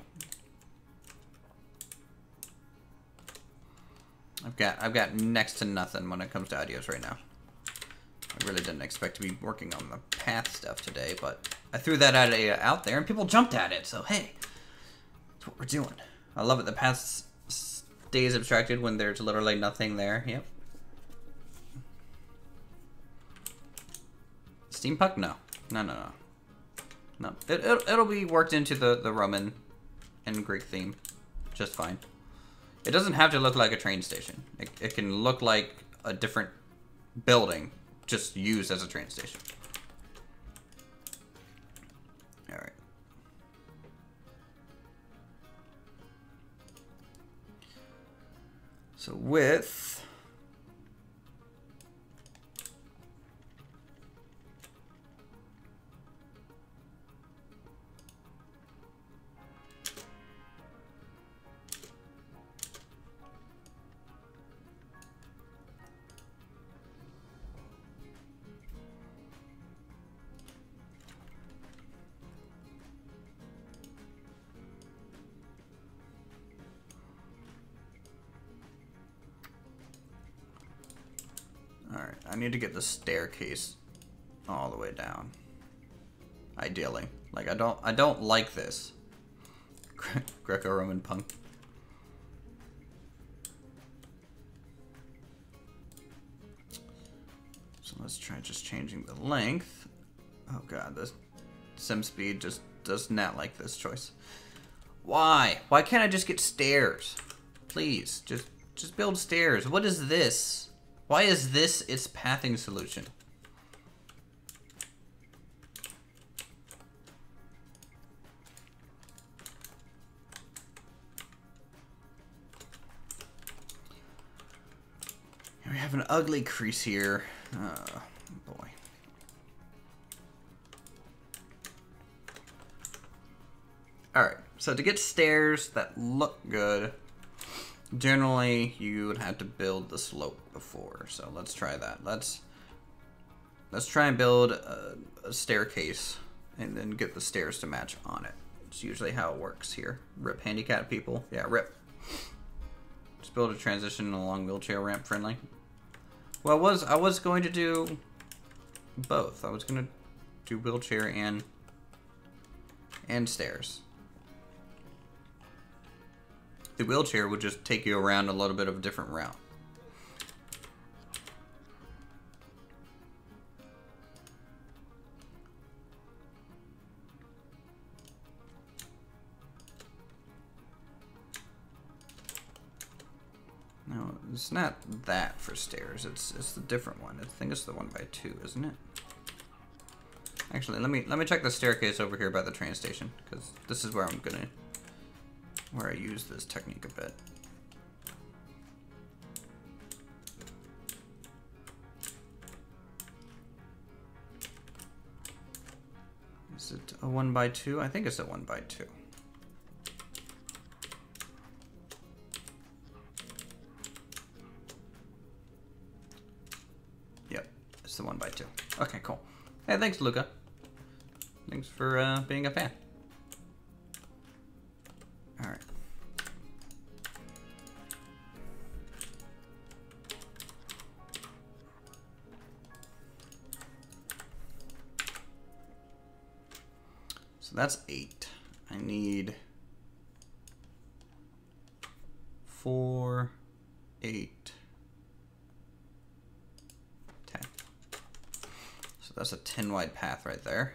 I've got next to nothing when it comes to ideas right now. I really didn't expect to be working on the path stuff today, but I threw that idea out there and people jumped at it, so hey, that's what we're doing. I love it. The path stays abstracted when there's literally nothing there. Yep. Steampunk? No. No. It'll be worked into the Roman and Greek theme just fine. It doesn't have to look like a train station. It can look like a different building just used as a train station. Alright. So width. Alright, I need to get the staircase all the way down. Ideally. Like I don't like this. Greco-Roman punk. So let's try just changing the length. Oh god, this sim speed just does not like this choice. Why? Why can't I just get stairs? Please, just build stairs. What is this? Why is this its pathing solution? We have an ugly crease here. Oh, boy. Alright, so to get stairs that look good, generally you would have to build the slope before. So let's try that. Let's try and build a staircase and then get the stairs to match on it. It's usually how it works here. Rip handicapped people. Yeah, rip. Just build a transition along wheelchair ramp friendly. Well, I was going to do both. I was going to do wheelchair and stairs. the wheelchair would just take you around a little bit of a different route. No, it's not that for stairs. It's the different one. I think it's the 1x2, isn't it? Actually, let me check the staircase over here by the train station, because this is where I use this technique a bit. Is it a 1x2? I think it's a 1x2. Yep, it's the 1x2. Okay, cool. Hey, thanks, Luca. Thanks for being a fan. All right. So that's 8. I need 4, 8, 10. So that's a 10 wide path right there.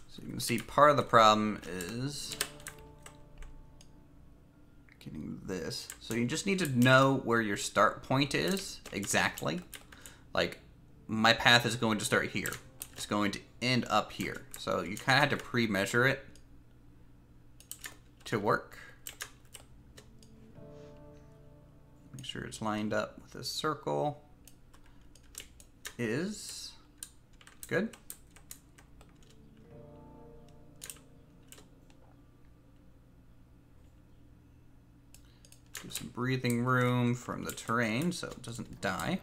So you can see part of the problem is getting this. So you just need to know where your start point is exactly. Like, my path is going to start here. It's going to end up here. So you kind of had to pre-measure it to work. Make sure it's lined up with this circle. Is good. Give some breathing room from the terrain so it doesn't die.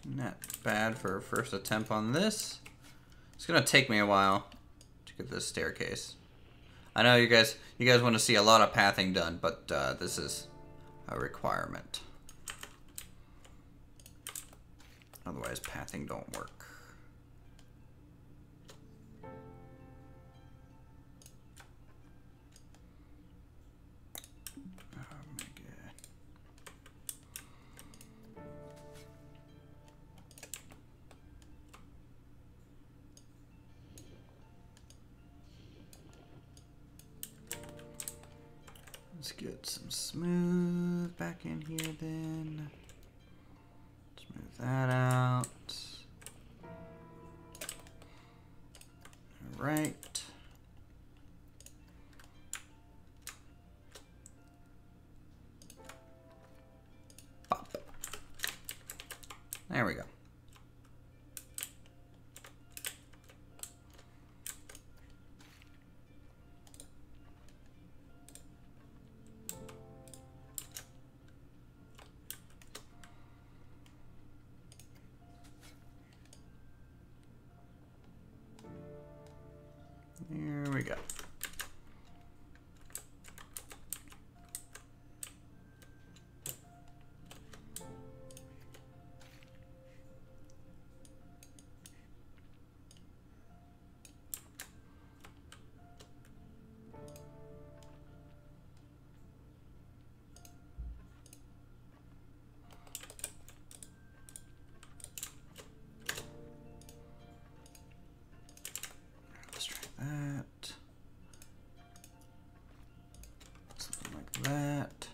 Not bad for a first attempt on this. It's gonna take me a while to get this staircase. I know you guys want to see a lot of pathing done, but this is a requirement. Otherwise, pathing don't work. Let's get some smooth back in here then. Smooth that out. All right. Pop. There we go. Here we go. Let's try that. Something like that.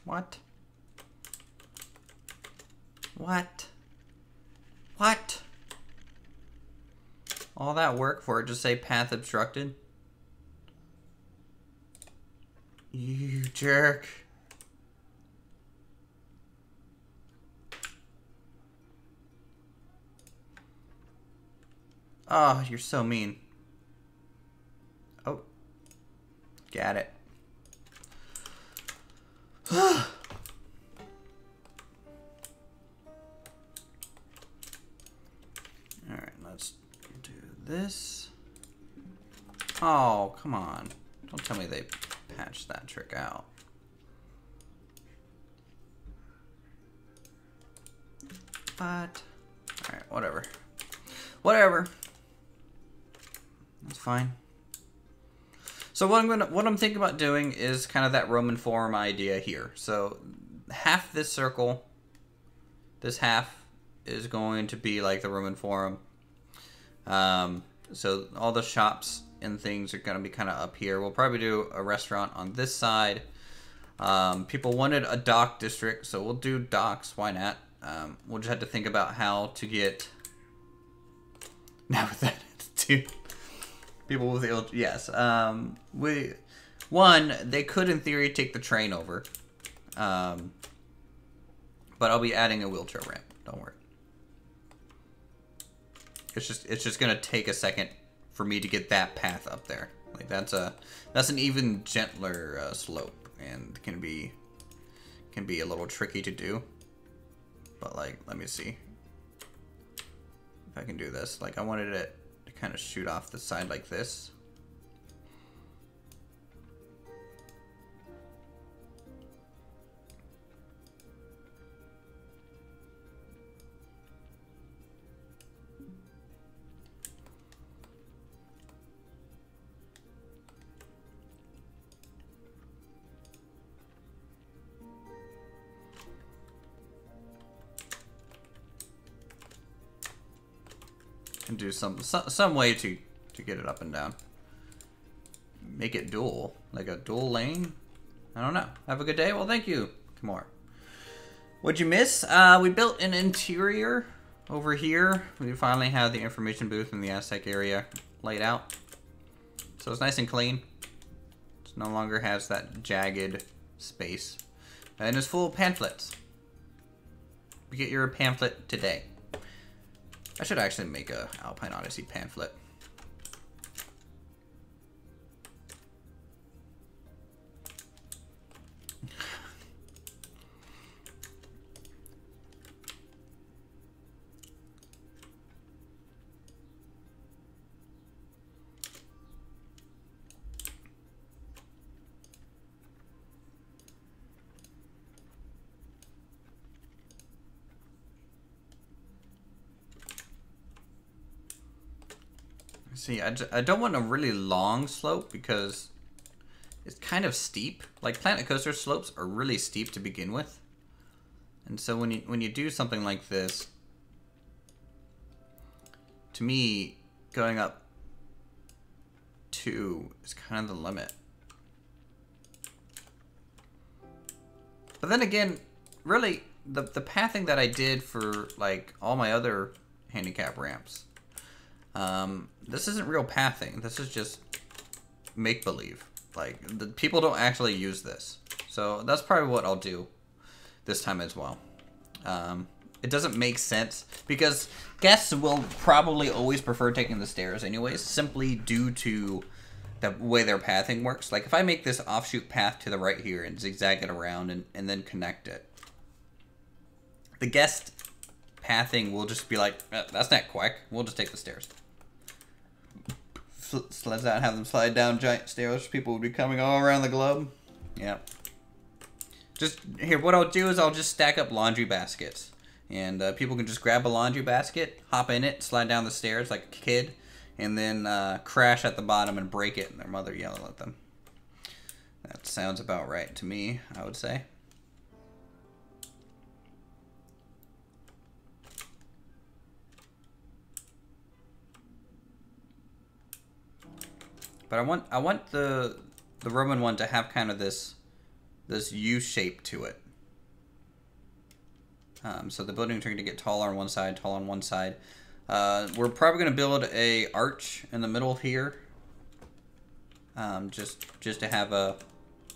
What? What? What? All that work for it to say path obstructed? jerk. Oh, you're so mean. Oh. Got it. Alright, let's do this. Oh, come on. Don't tell me they patched that trick out. But, alright, whatever. Whatever. That's fine. So what I'm thinking about doing is kind of that Roman Forum idea here. So half this circle, this half is going to be like the Roman Forum. So all the shops and things are going to be kind of up here. We'll probably do a restaurant on this side. People wanted a dock district, so we'll do docks. Why not? We'll just have to think about how to get. Now with that, dude. People with the yes. They could in theory take the train over. But I'll be adding a wheelchair ramp. Don't worry. It's just gonna take a second for me to get that path up there. Like that's an even gentler slope and can be a little tricky to do. But like, let me see if I can do this. Like I wanted it to kind of shoot off the side like this. And do some way to get it up and down. Make it dual, like a dual lane. I don't know. Have a good day. Well, thank you, Kamar. What'd you miss? We built an interior over here. We finally have the information booth in the Aztec area laid out, so it's nice and clean. It no longer has that jagged space, and it's full of pamphlets. You get your pamphlet today. I should actually make a Alpine Odyssey pamphlet. See, I don't want a really long slope because it's kind of steep. Like Planet Coaster slopes are really steep to begin with, and so when you do something like this, to me, going up 2 is kind of the limit. But then again, really, the pathing that I did for like all my other handicap ramps. This isn't real pathing. This is just make-believe. Like, the people don't actually use this. So that's probably what I'll do this time as well. It doesn't make sense because guests will probably always prefer taking the stairs anyways, simply due to the way their pathing works. Like, if I make this offshoot path to the right here and zigzag it around and then connect it, the guest pathing will just be like, that's not quick. We'll just take the stairs. Sleds out and have them slide down giant stairs. People would be coming all around the globe. Yeah. Just here, what I'll do is I'll just stack up laundry baskets. And people can just grab a laundry basket, hop in it, slide down the stairs like a kid, and then crash at the bottom and break it, and their mother yell at them. That sounds about right to me, I would say. But I want the Roman one to have kind of this U shape to it. So the buildings are going to get taller on one side, tall on one side. We're probably going to build a arch in the middle here, just to have a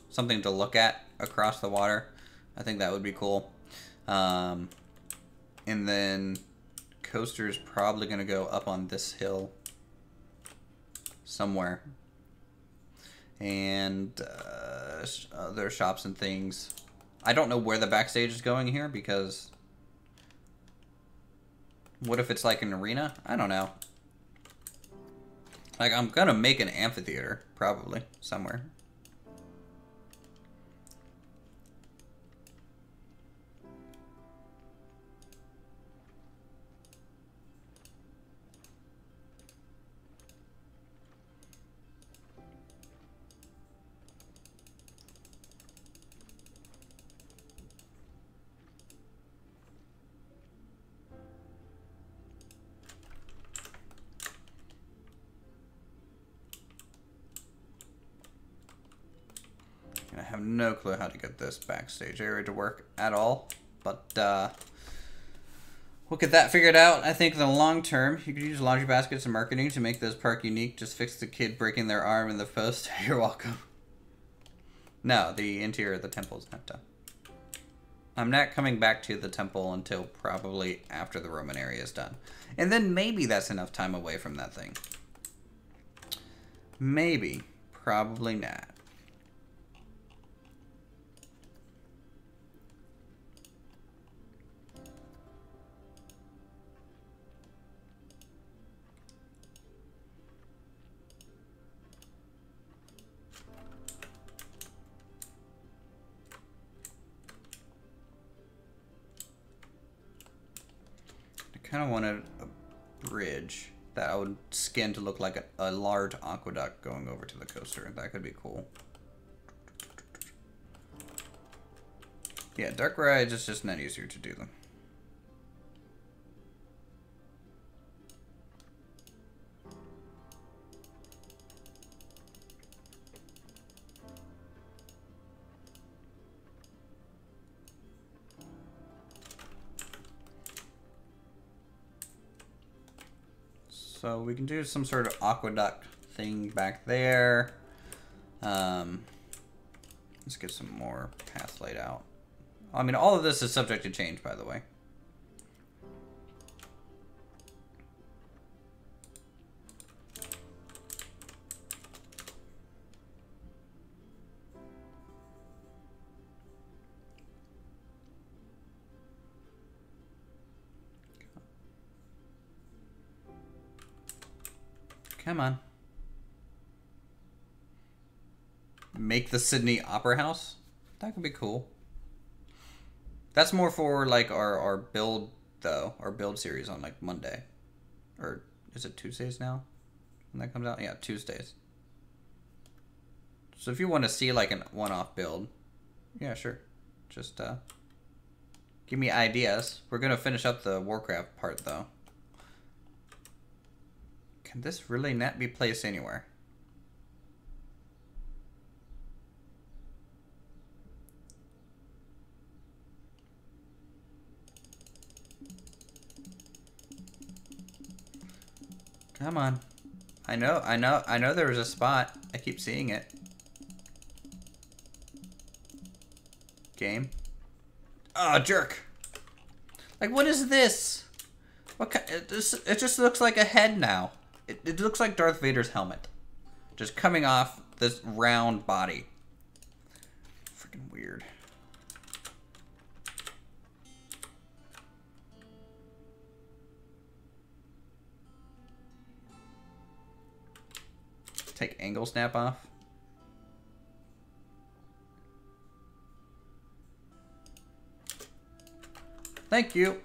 something to look at across the water. I think that would be cool. And then coaster's probably going to go up on this hill somewhere. And other shops and things. I don't know where the backstage is going here because what if it's like an arena? I don't know. Like, I'm going to make an amphitheater probably somewhere. I have no clue how to get this backstage area to work at all, but we'll get that figured out. I think in the long term, you could use laundry baskets and marketing to make this park unique. Just fix the kid breaking their arm in the post. You're welcome. No, the interior of the temple is not done. I'm not coming back to the temple until probably after the Roman area is done. And then maybe that's enough time away from that thing. Maybe. Probably not. Kind of wanted a bridge that I would skin to look like a large aqueduct going over to the coaster. That could be cool. Yeah, dark rides is just not easier to do them. So we can do some sort of aqueduct thing back there. Let's get some more paths laid out. I mean, all of this is subject to change, by the way. Come on. Make the Sydney Opera House? That could be cool. That's more for like our build though, our build series on like Monday. Or is it Tuesdays now? When that comes out? Yeah, Tuesdays. So if you want to see like a one-off build, yeah, sure. Just give me ideas. We're gonna finish up the Warcraft part though. Can this really not be placed anywhere? Come on. I know there was a spot. I keep seeing it. Game. Oh, jerk. Like, what is this? What kind? It just looks like a head now. It looks like Darth Vader's helmet. Just coming off this round body. Freaking weird. Take angle snap off. Thank you.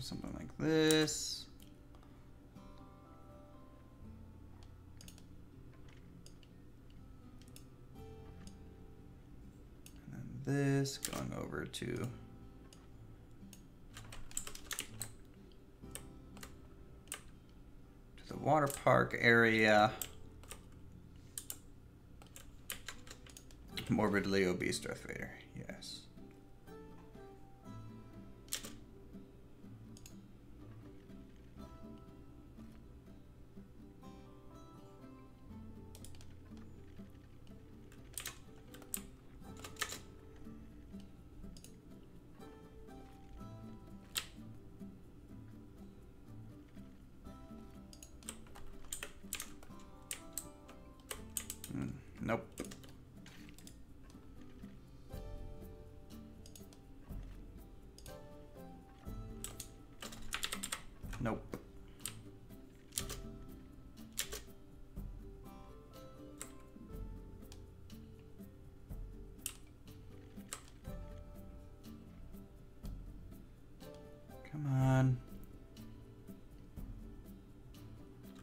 Something like this. And then this going over to the Waterpark area. Morbidly obese Darth Vader, yes. Nope. Nope. Come on.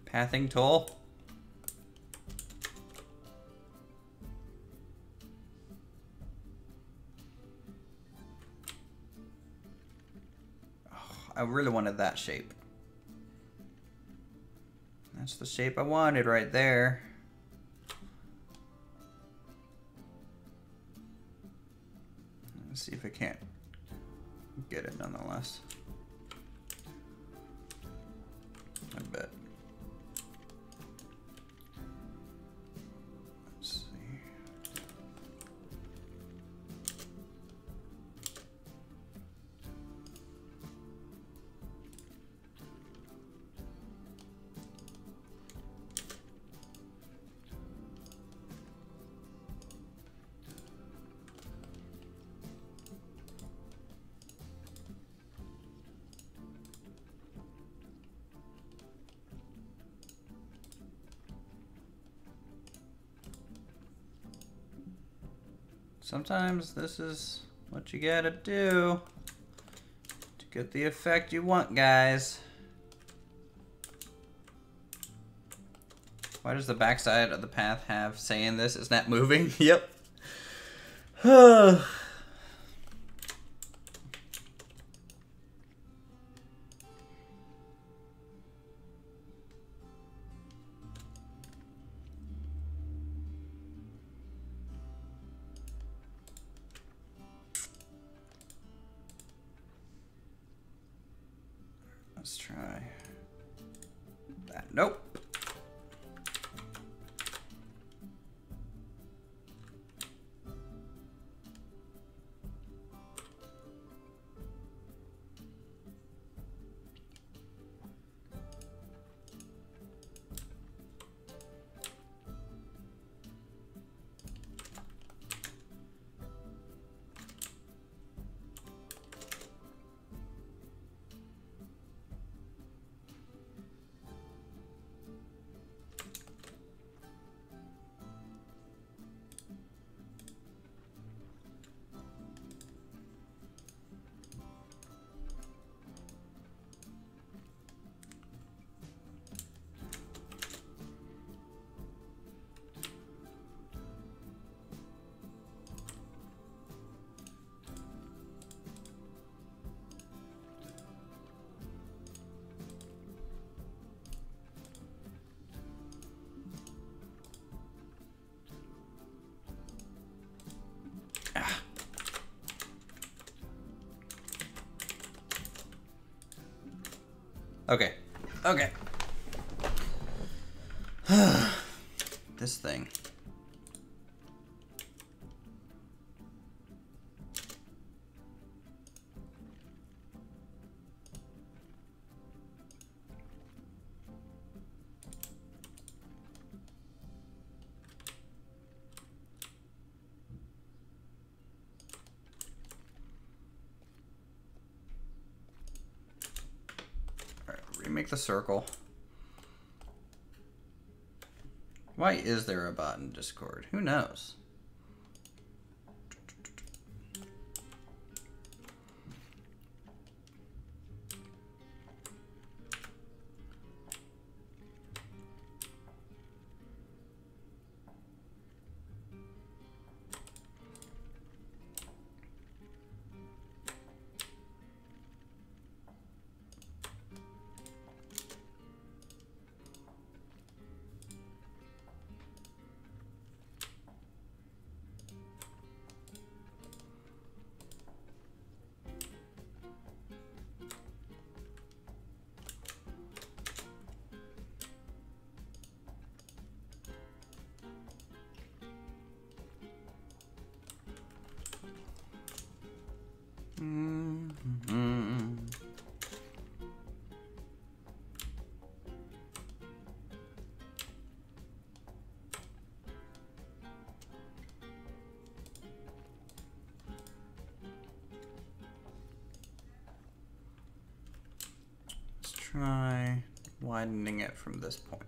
Pathing tool. Oh, I really wanted that shape. That's the shape I wanted right there. Let's see if I can't get it nonetheless. I bet. Let's see. Sometimes this is what you gotta do to get the effect you want, guys. Why does the backside of the path have saying this is not moving? Yep. Let's try that. Nope. Okay. Okay. This thing. Remake the circle. Why is there a bot in Discord? Who knows? try widening it from this point.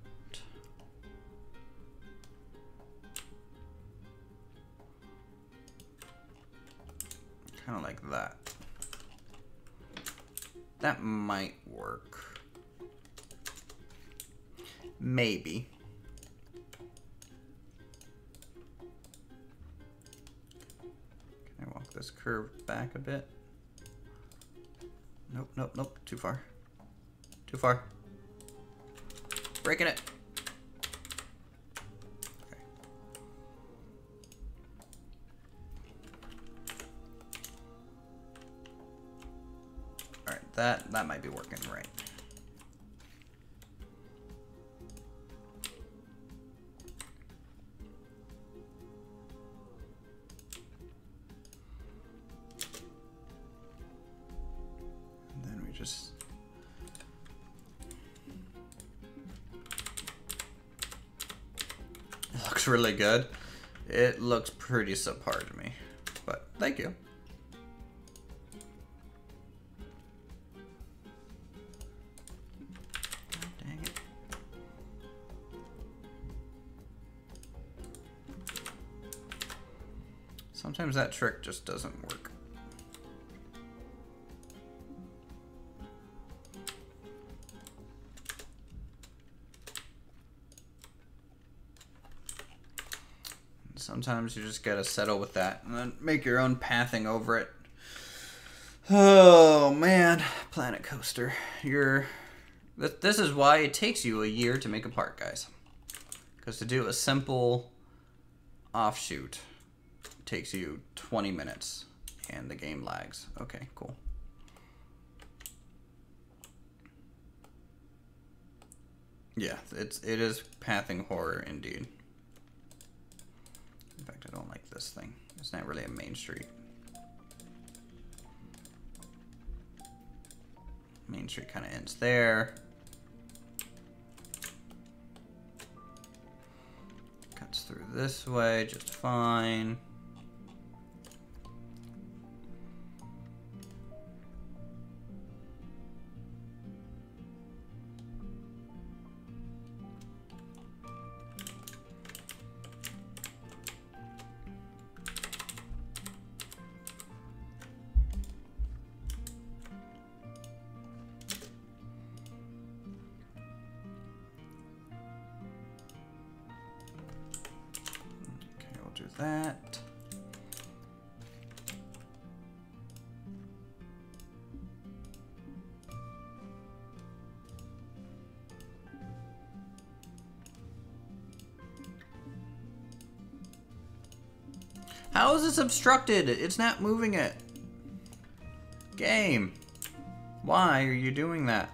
Kind of like that. That might work. Maybe. Can I walk this curve back a bit? Nope, nope, nope. Too far. Too far. Breaking it. Okay. All right, that might be working right. And then we just it looks really good. It looks pretty subpar to me, but thank you. Dang it. Sometimes that trick just doesn't work. Sometimes you just gotta settle with that and then make your own pathing over it. Oh man, Planet Coaster. This is why it takes you a year to make a park, guys. Because to do a simple offshoot takes you 20 minutes and the game lags. Okay, cool. Yeah, it is pathing horror indeed. In fact, I don't like this thing. It's not really a main street. Main street kind of ends there. Cuts through this way just fine. That. How is this obstructed? It's not moving it. Game. Why are you doing that?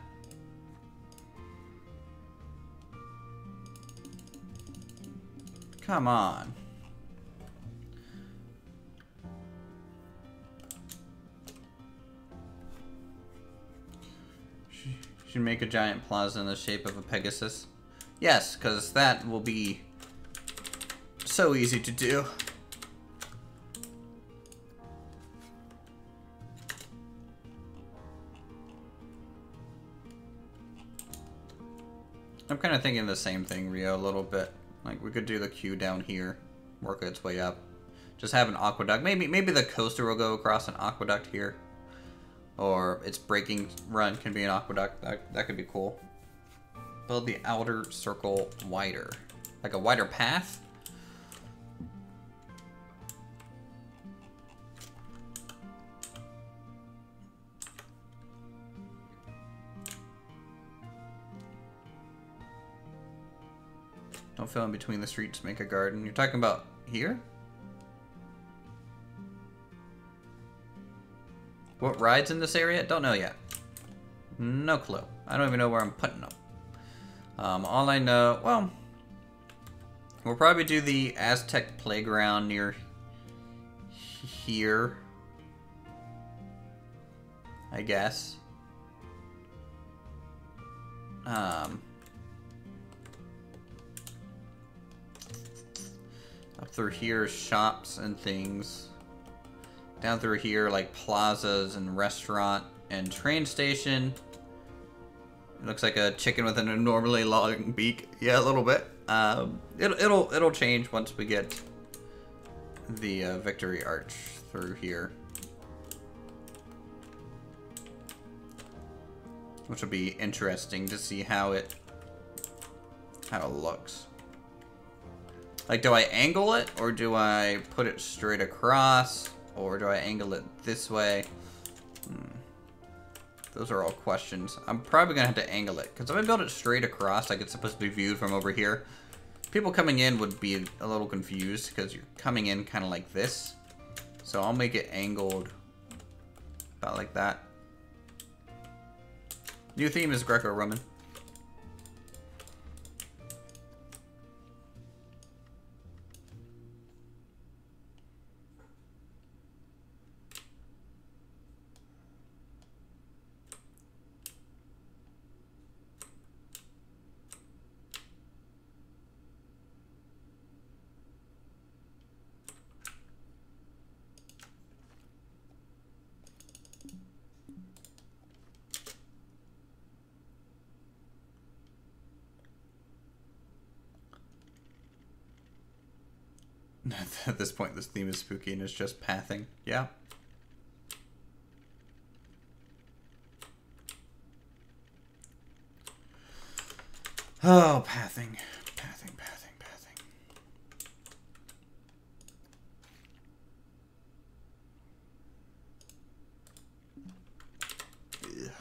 Come on. Should make a giant plaza in the shape of a Pegasus. Yes, because that will be so easy to do. I'm kind of thinking the same thing, Rio, a little bit. Like, we could do the queue down here, work its way up. Just have an aqueduct. Maybe the coaster will go across an aqueduct here. Or its braking run can be an aqueduct. That could be cool. Build the outer circle wider. Like a wider path? Don't fill in between the streets, make a garden. You're talking about here? What rides in this area? Don't know yet. No clue. I don't even know where I'm putting them. All I know, well, we'll probably do the Aztec playground near here, I guess. Up through here, shops and things. Down through here, like plazas and restaurant and train station. It looks like a chicken with an abnormally long beak. Yeah, a little bit. It'll change once we get the victory arch through here, which will be interesting to see how it looks. Like, do I angle it, or do I put it straight across, or do I angle it this way? Those are all questions. I'm probably gonna have to angle it, because if I build it straight across, like it's supposed to be viewed from over here, people coming in would be a little confused, because you're coming in kind of like this. So I'll make it angled about like that. New theme is Greco-Roman. At this point, this theme is spooky and it's just pathing. Yeah. Oh, pathing. Pathing, pathing, pathing. Ugh.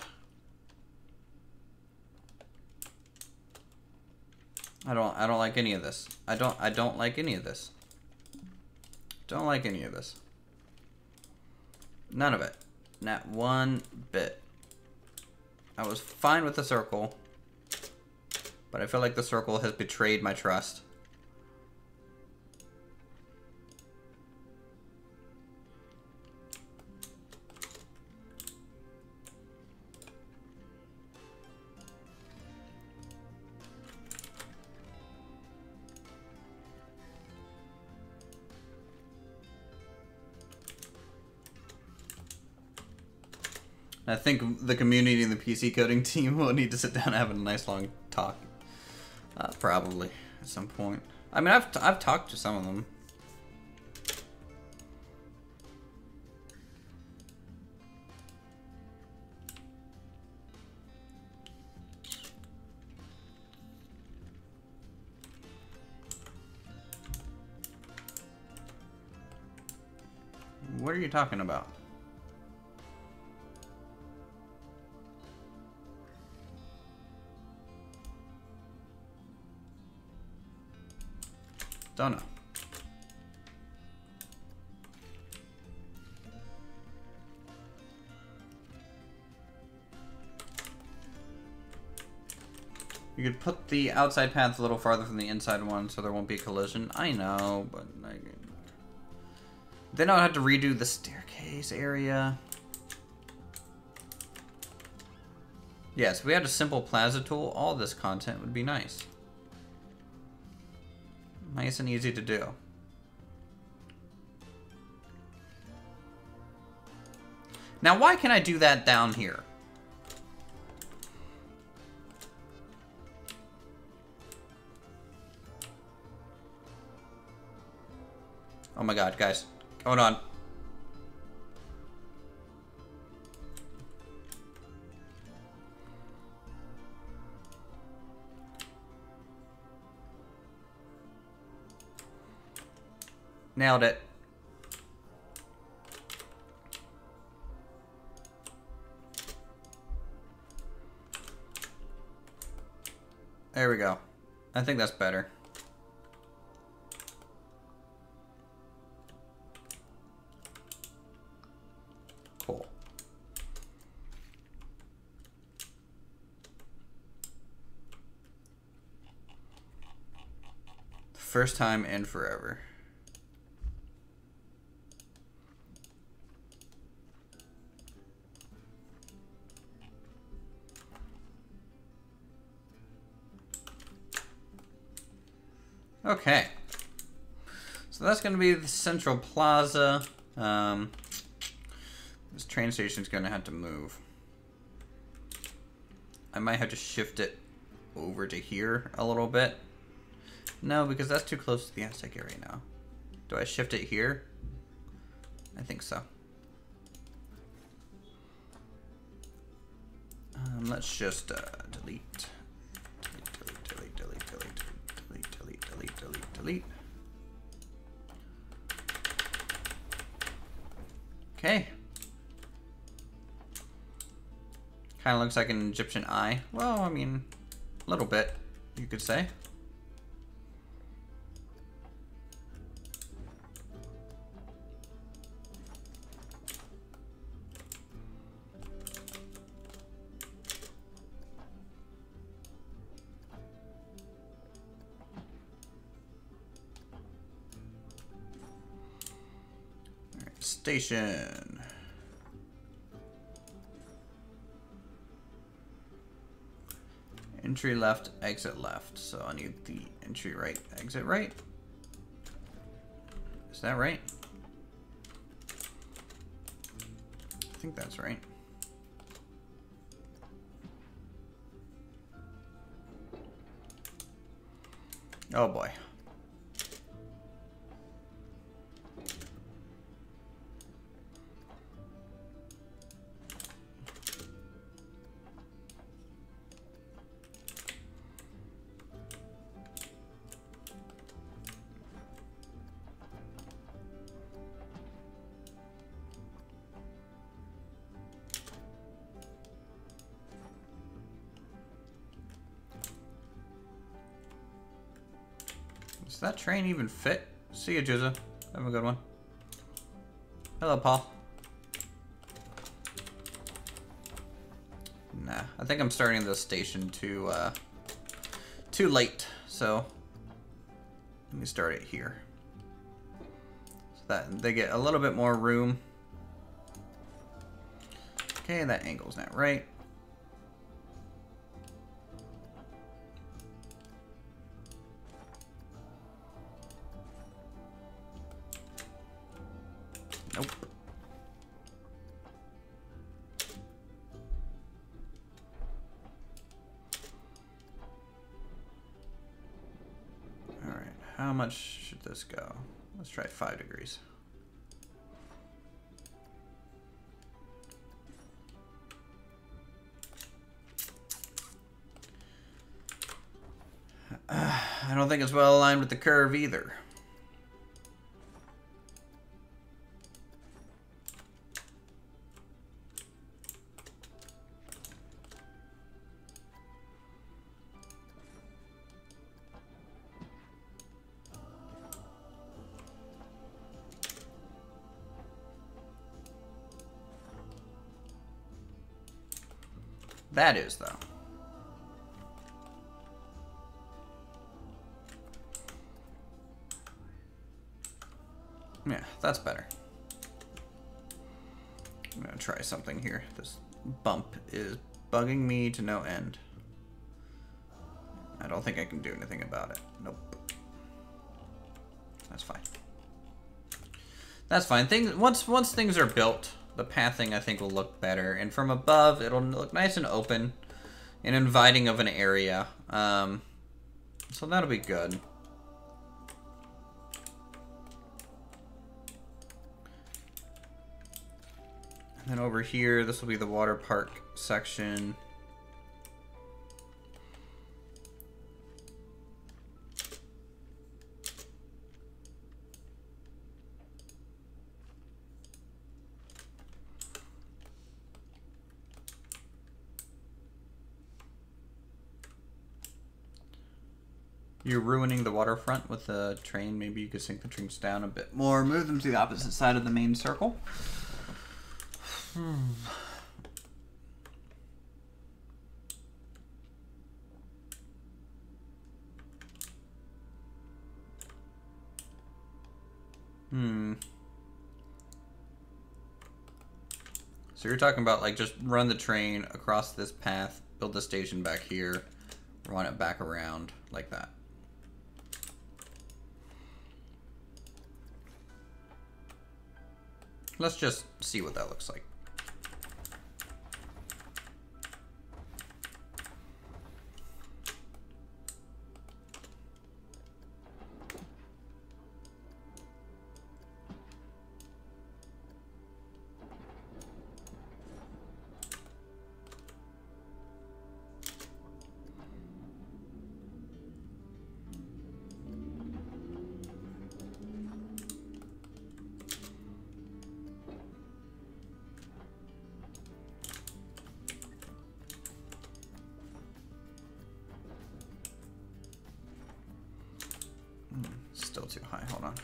I don't like any of this. I don't like any of this. Don't like any of this. None of it. Not one bit. I was fine with the circle, but I feel like the circle has betrayed my trust. I think the community and the PC coding team will need to sit down and have a nice long talk. Probably at some point. I mean, I've talked to some of them. What are you talking about? Don't know. You could put the outside path a little farther from the inside one so there won't be a collision. I know, but then I'll have to redo the staircase area. Yes, if we had a simple Plaza tool, all this content would be nice. Nice and easy to do. Now, why can I do that down here? Oh my god, guys. Hold on. Nailed it. There we go. I think that's better. Cool. First time in forever. Okay, so that's going to be the central plaza. This train station is going to have to move. I might have to shift it over to here a little bit. No, because that's too close to the Aztec area now. Do I shift it here? I think so. Let's just delete. Delete. Okay. Kind of looks like an Egyptian eye. Well, I mean, a little bit, you could say. Station. Entry left, exit left. So I need the entry right, exit right. Is that right? I think that's right. Oh boy. Does that train even fit? See you, Juzza. Have a good one. Hello, Paul. Nah, I think I'm starting this station too late, so let me start it here. So that they get a little bit more room. Okay, that angle's not right. Nope. All right, how much should this go? Let's try 5 degrees. I don't think it's well aligned with the curve either. That is, though. Yeah, that's better. I'm gonna try something here. This bump is bugging me to no end. I don't think I can do anything about it. Nope. That's fine. That's fine. Once things are built, the pathing I think will look better, and from above it'll look nice and open and inviting of an area. So that'll be good. And then over here, this will be the Waterpark section. You're ruining the waterfront with the train. Maybe you could sink the trains down a bit more. Move them to the opposite side of the main circle. So you're talking about like just run the train across this path, build the station back here, run it back around like that. Let's just see what that looks like. Still too high, hold on.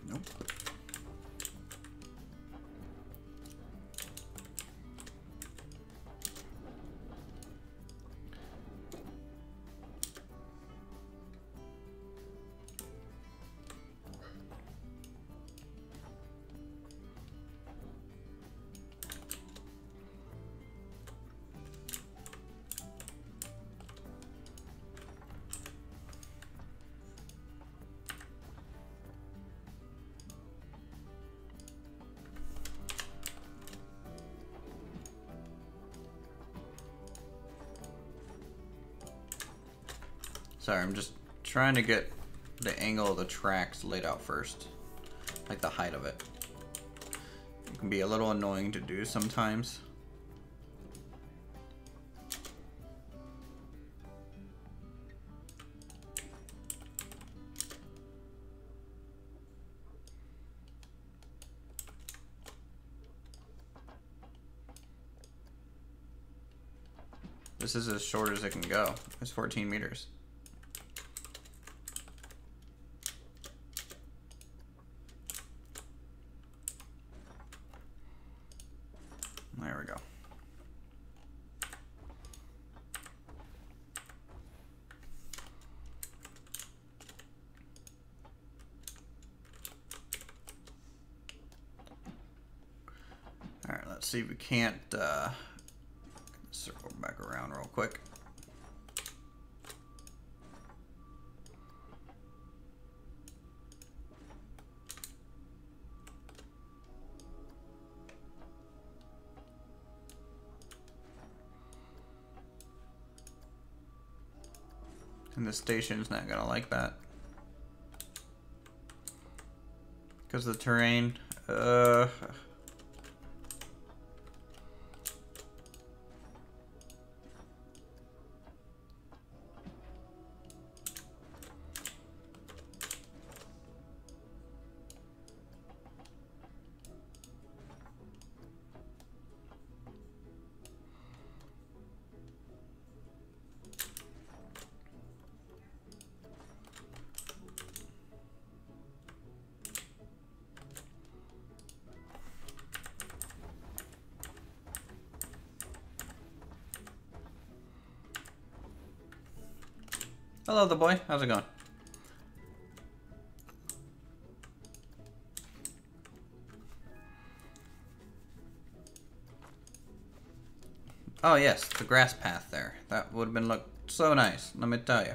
Nope. Sorry, I'm just trying to get the angle of the tracks laid out first. Like the height of it. It can be a little annoying to do sometimes. This is as short as it can go. It's 14 meters. There we go. All right, let's see if we can't circle back around real quick. And the station's not gonna like that. Because of the terrain. Hello, the boy. How's it going? Oh yes, the grass path there. That would have been looked so nice, let me tell you.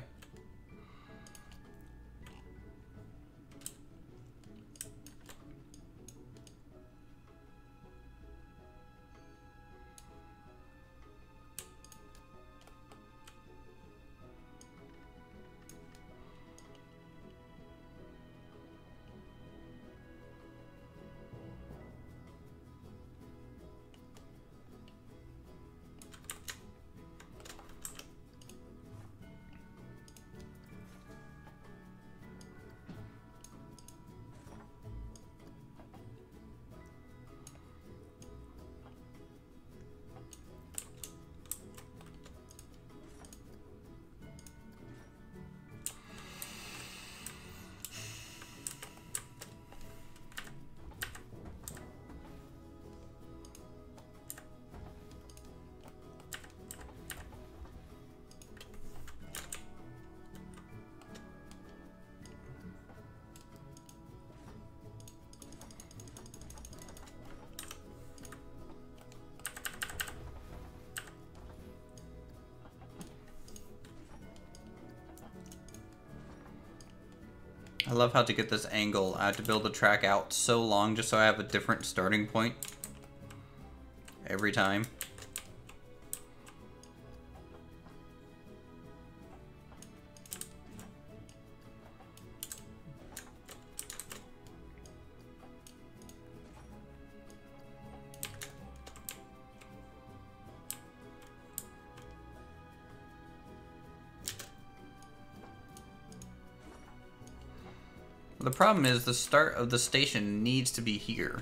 I love how to get this angle. I have to build the track out so long just so I have a different starting point every time. The problem is the start of the station needs to be here,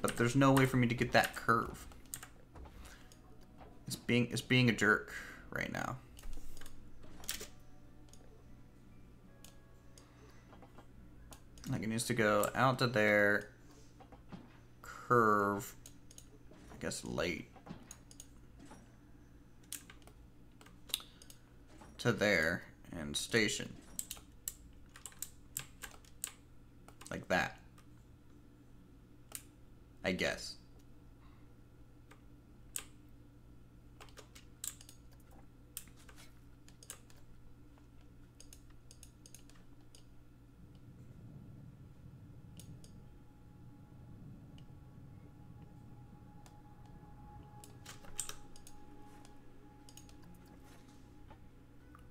but there's no way for me to get that curve. It's being a jerk right now. Like, it needs to go out to there, curve, I guess late, to there, and station. Like that. I guess.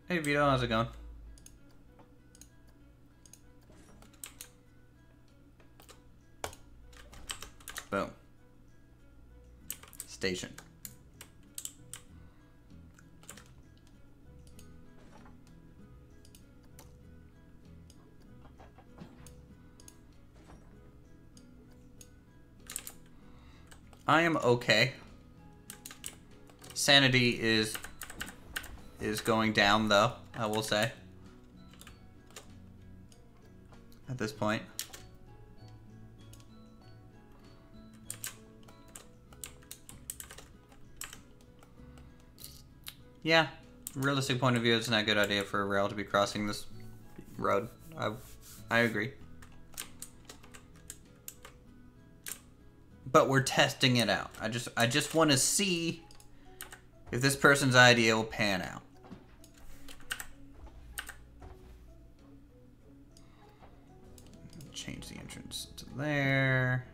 Hey Vito, how's it going? Boom. Station. I am okay. Sanity is going down though, I will say. At this point. Yeah, realistic point of view, it's not a good idea for a rail to be crossing this road. I agree. But we're testing it out. I just want to see if this person's idea will pan out. Change the entrance to there.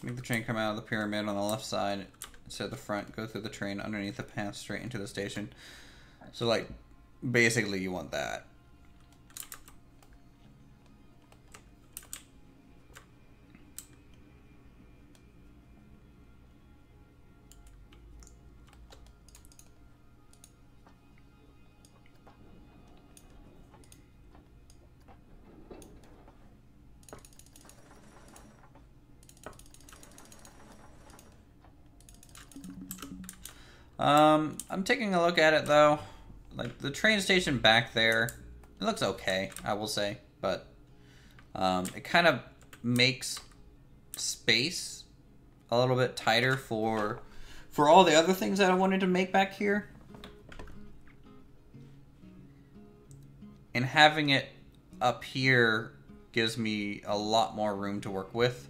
Make the train come out of the pyramid on the left side instead of the front, go through the train underneath the path straight into the station. So, like, basically you want that. I'm taking a look at it though. Like the train station back there, it looks okay, I will say, but it kind of makes space a little bit tighter for all the other things that I wanted to make back here. And having it up here gives me a lot more room to work with.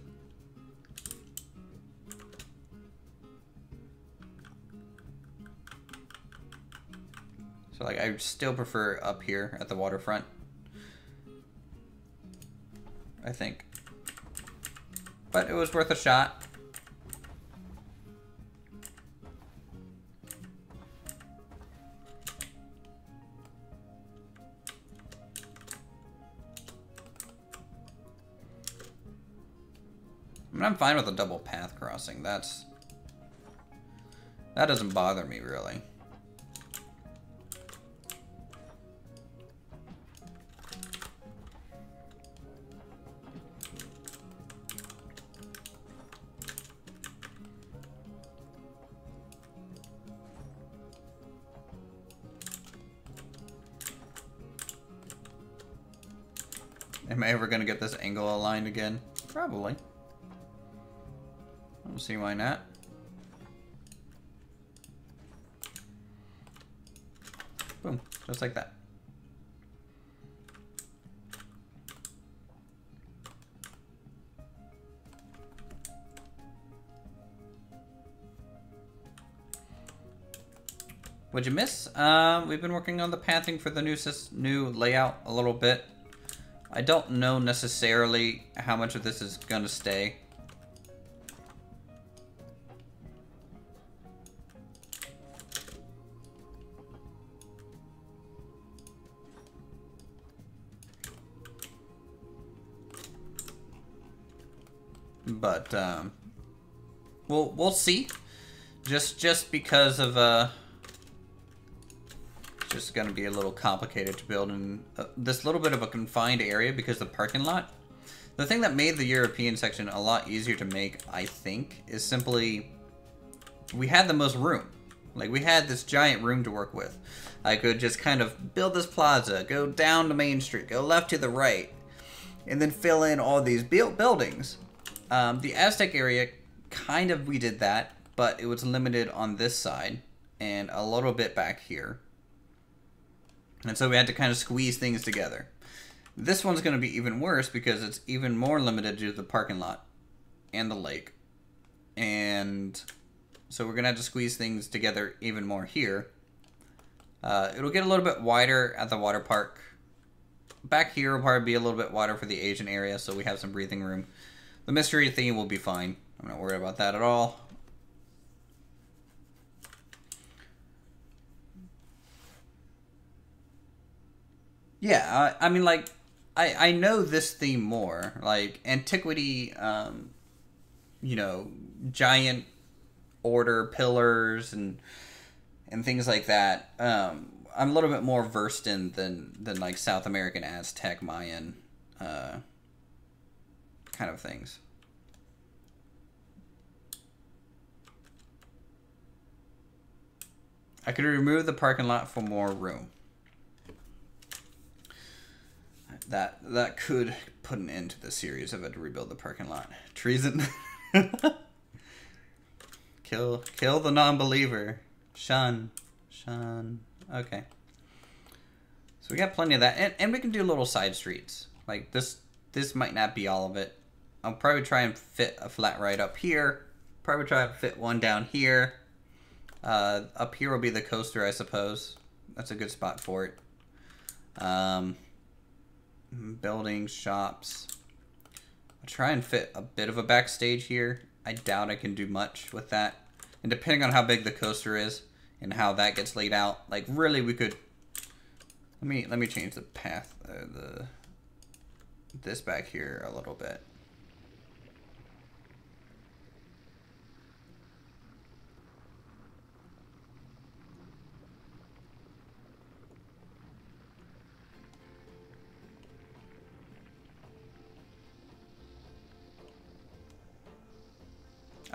So like I still prefer up here at the waterfront, I think. But it was worth a shot. I mean, I'm fine with a double path crossing. That doesn't bother me really. Am I ever gonna get this angle aligned again? Probably. I don't see why not. Boom, just like that. What'd you miss? We've been working on the pathing for the new layout a little bit. I don't know necessarily how much of this is gonna stay. But we'll see. Just because of just going to be a little complicated to build in this little bit of a confined area because the parking lot. The thing that made the European section a lot easier to make, I think, is simply we had the most room. Like, we had this giant room to work with. I could just kind of build this plaza, go down to Main Street, go left to the right, and then fill in all these buildings. The Aztec area, kind of we did that, but it was limited on this side and a little bit back here. And so we had to kind of squeeze things together. This one's going to be even worse because it's even more limited to the parking lot and the lake. And so we're going to have to squeeze things together even more here. It'll get a little bit wider at the water park. Back here will probably be a little bit wider for the Asian area, so we have some breathing room. The mystery theme will be fine. I'm not worried about that at all. Yeah, I mean, like, I know this theme more. Like, Antiquity, you know, giant order pillars and things like that. I'm a little bit more versed in than like South American Aztec, Mayan, kind of things. I could remove the parking lot for more room. That could put an end to the series if I had to rebuild the parking lot. Treason. Kill the non-believer. Shun. Okay. So we got plenty of that. And we can do little side streets. Like this might not be all of it. I'll probably try and fit a flat right up here. Probably try to fit one down here. Up here will be the coaster, I suppose. That's a good spot for it. Buildings, shops. I'll try and fit a bit of a backstage here. I doubt I can do much with that. And depending on how big the coaster is and how that gets laid out, like really we could. Let me change the path, this back here a little bit.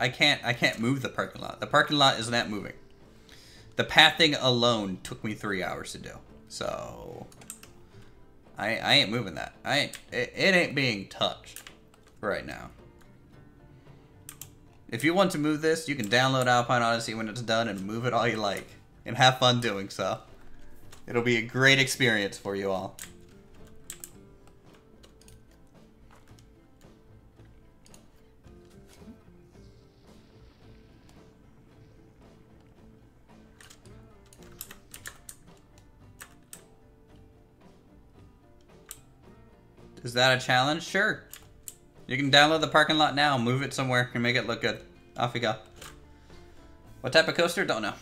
I can't move the parking lot. The parking lot is not moving. The pathing alone took me 3 hours to do. So I ain't moving that. It ain't being touched right now. If you want to move this, you can download Alpine Odyssey when it's done and move it all you like. And have fun doing so. It'll be a great experience for you all. Is that a challenge? Sure. You can download the parking lot now, move it somewhere, and make it look good. Off you go. What type of coaster? Don't know.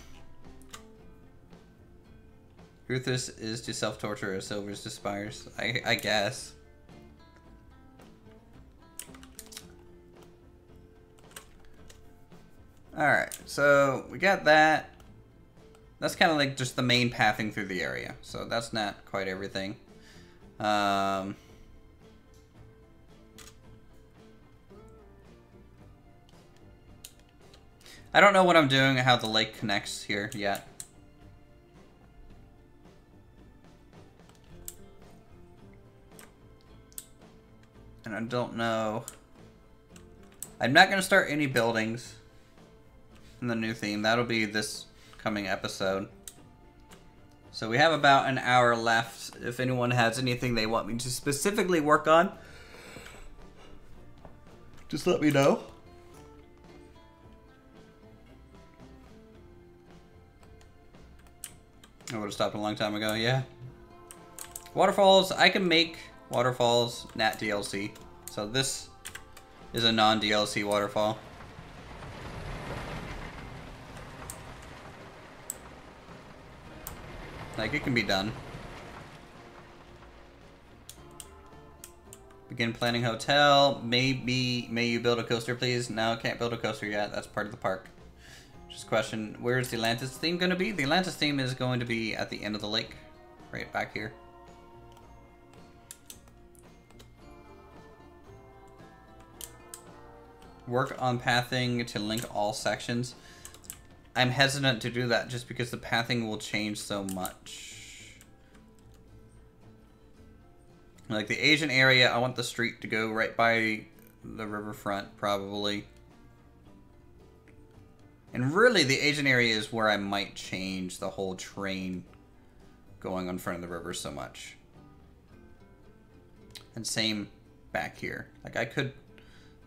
Ruthless is to self-torture as Silver's to Spires. I guess. Alright, so we got that. That's kind of like just the main pathing through the area. So that's not quite everything. I don't know what I'm doing, how the lake connects here yet. And I don't know. I'm not going to start any buildings in the new theme. That'll be this coming episode. So we have about an hour left. If anyone has anything they want me to specifically work on, just let me know. I would have stopped a long time ago, yeah. Waterfalls, I can make Waterfalls Nat DLC. So this is a non-DLC waterfall. Like, it can be done. Begin planning hotel. Maybe, may you build a coaster, please? No, can't build a coaster yet. That's part of the park. Just question, where's the Atlantis theme going to be? The Atlantis theme is going to be at the end of the lake. Right back here. Work on pathing to link all sections. I'm hesitant to do that just because the pathing will change so much. Like the Asian area, I want the street to go right by the riverfront, probably. And really, the Asian area is where I might change the whole train going in front of the river so much. And same back here. Like, I could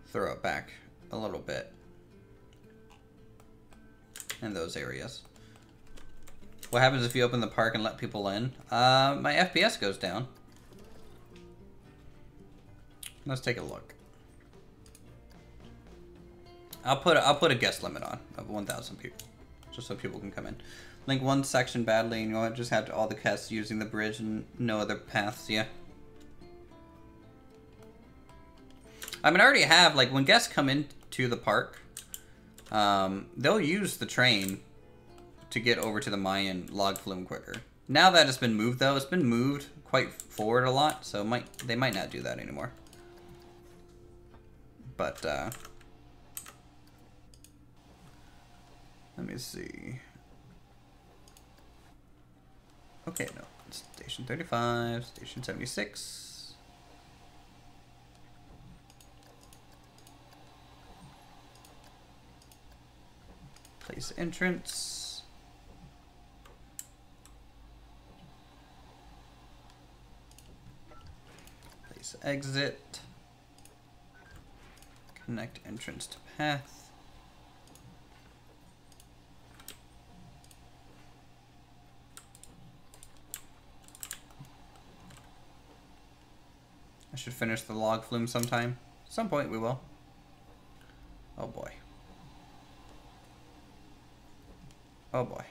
throw it back a little bit in those areas. What happens if you open the park and let people in? My FPS goes down. Let's take a look. I'll put a guest limit on of 1,000 people, just so people can come in. Link one section badly, and you'll just have all the guests using the bridge and no other paths. Yeah. I mean, I already have, like, when guests come into the park, they'll use the train to get over to the Mayan log flume quicker. Now that it's been moved, though, it's been moved quite forward a lot, so they might not do that anymore. But, let me see. Okay, no. Station 35, Station 76. Place entrance. Place exit. Connect entrance to path. I should finish the log flume sometime. At some point we will. Oh boy. Oh boy.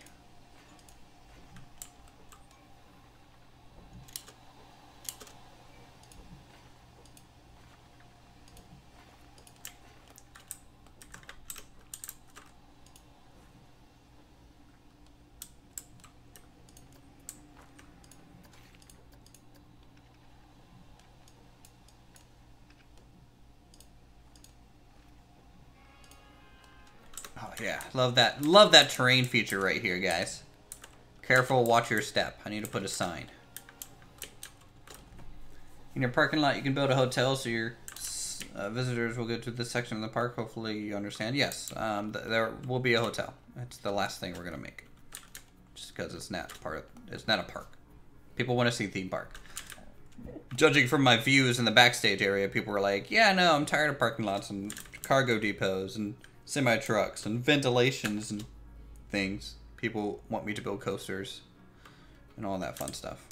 Oh yeah, love that terrain feature right here, guys. Careful, watch your step. I need to put a sign. In your parking lot, you can build a hotel so your visitors will go to this section of the park. Hopefully you understand. Yes, there will be a hotel. It's the last thing we're gonna make, just because it's not a park. People want to see theme park. Judging from my views in the backstage area, people were like, "Yeah, no, I'm tired of parking lots and cargo depots and semi-trucks and ventilations and things." People want me to build coasters and all that fun stuff.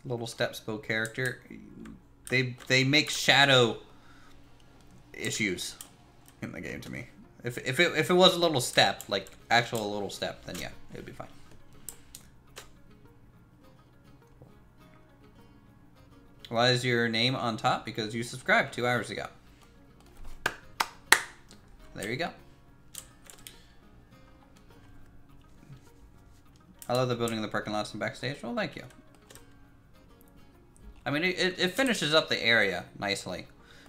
Little steps bow character. They make shadow issues in the game to me. If it was a little step, like actual little step, then yeah, it would be fine. Why is your name on top? Because you subscribed 2 hours ago. There you go. I love the building in the parking lots and backstage. Well, thank you. I mean, it finishes up the area nicely.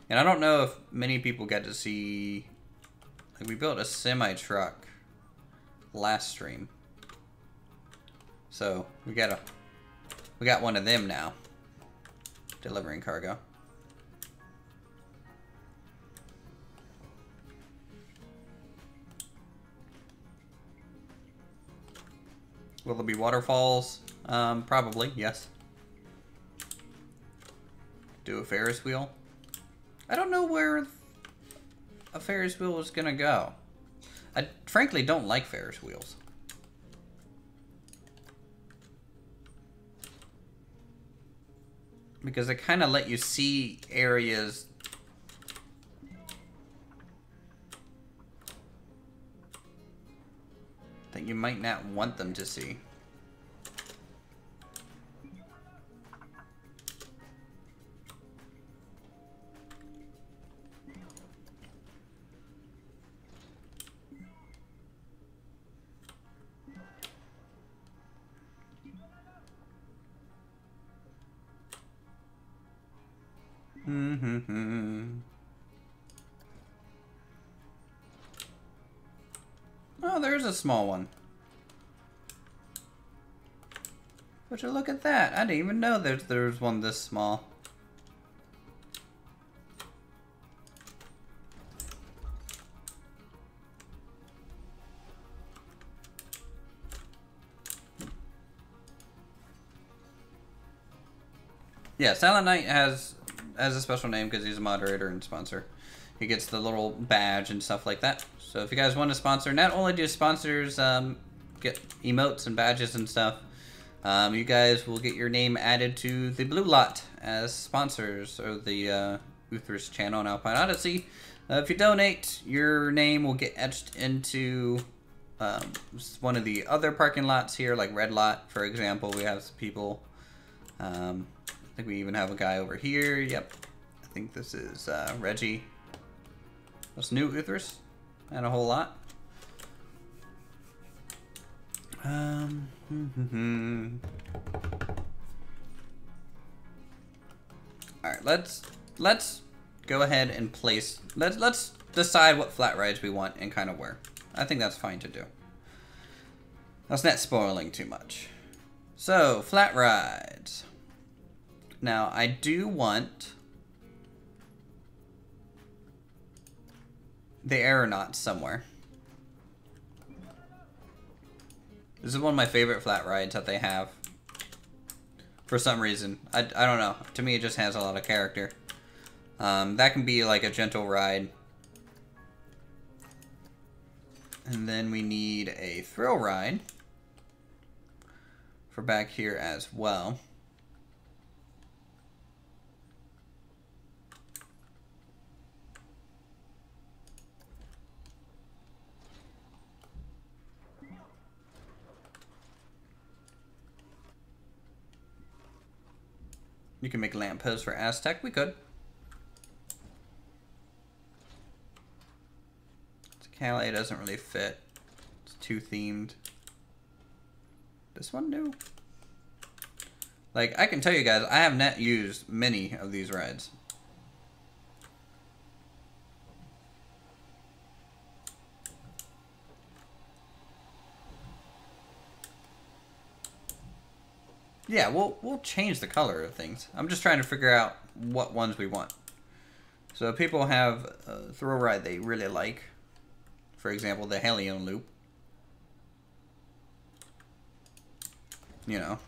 And I don't know if many people get to see... Like, we built a semi-truck last stream. So, we got one of them now. Delivering cargo. Will there be waterfalls? Probably, yes. Do a Ferris wheel. I don't know where a Ferris wheel is gonna go. I frankly don't like Ferris wheels. Because they kind of let you see areas that you might not want them to see. Oh, there's a small one. Would you look at that? I didn't even know there's one this small. Yeah, Silent Knight has a special name because he's a moderator and sponsor. He gets the little badge and stuff like that. So if you guys want to sponsor, not only do sponsors get emotes and badges and stuff, you guys will get your name added to the blue lot as sponsors of the Uther's channel on Alpine Odyssey. If you donate, your name will get etched into one of the other parking lots here, like Red Lot, for example. We have some people. I think we even have a guy over here. Yep. I think this is Reggie. What's new, Uthers? And a whole lot. Alright, let's go ahead and place, let's decide what flat rides we want and kind of where. I think that's fine to do. That's not spoiling too much. So, flat rides. Now, I do want the aeronauts somewhere. This is one of my favorite flat rides that they have. For some reason. I don't know. To me, it just has a lot of character. That can be like a gentle ride. And then we need a thrill ride for back here as well. You can make lampposts for Aztec. We could. Calais doesn't really fit. It's too themed. This one do? Like, I can tell you guys, I have not used many of these rides. Yeah, we'll change the color of things. I'm just trying to figure out what ones we want. So people have a thrill ride they really like. For example, the Helion Loop. You know.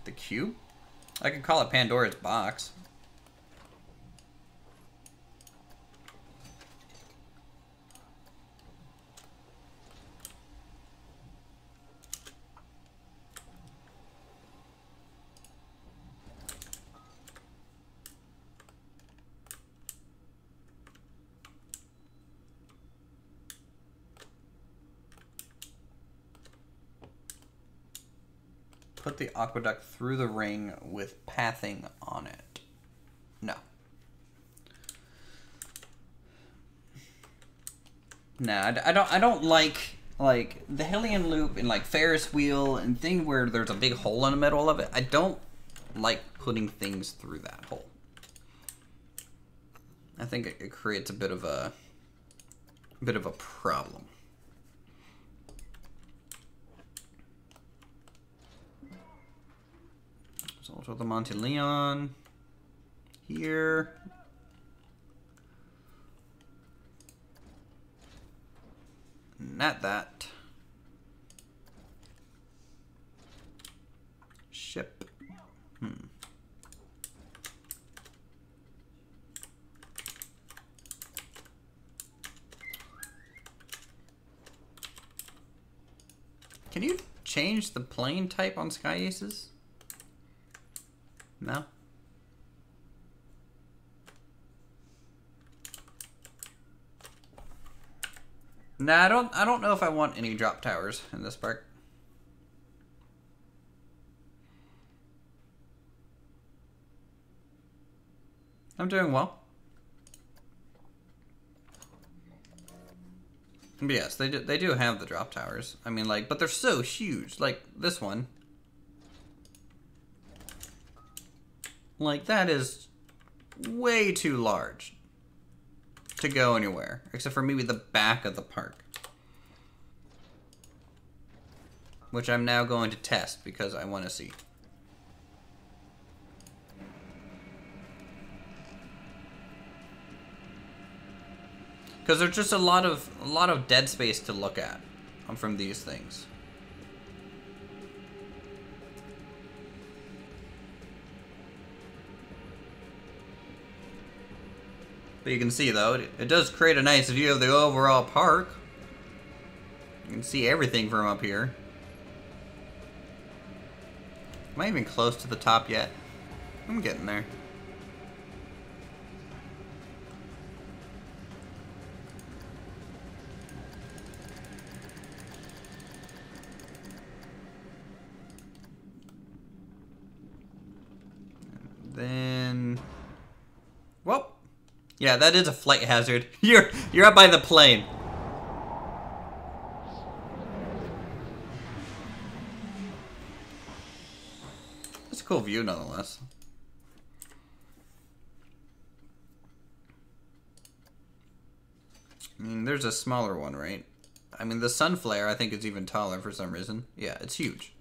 The Cube? I could call it Pandora's Box. put the aqueduct through the ring with pathing on it? No. No, I don't like the Hillian loop and like Ferris wheel and thing where there's a big hole in the middle of it. I don't like putting things through that hole. I think it creates a bit of a problem. There's also the Monte Leon here. Not that. Ship. Can you change the plane type on Sky Aces? No? Nah, I don't know if I want any drop towers in this park. I'm doing well. But yes, they do have the drop towers. I mean, like, but they're so huge. Like this one. Like, that is way too large to go anywhere, except for maybe the back of the park, which I'm now going to test because I want to see. Because there's just a lot of dead space to look at from these things. But you can see, though, it does create a nice view of the overall park. You can see everything from up here. Am I even close to the top yet? I'm getting there. And then... Well... Yeah, that is a flight hazard. You're up by the plane. That's a cool view nonetheless. I mean, there's a smaller one, right? I mean, the sun flare I think is even taller for some reason. Yeah, it's huge.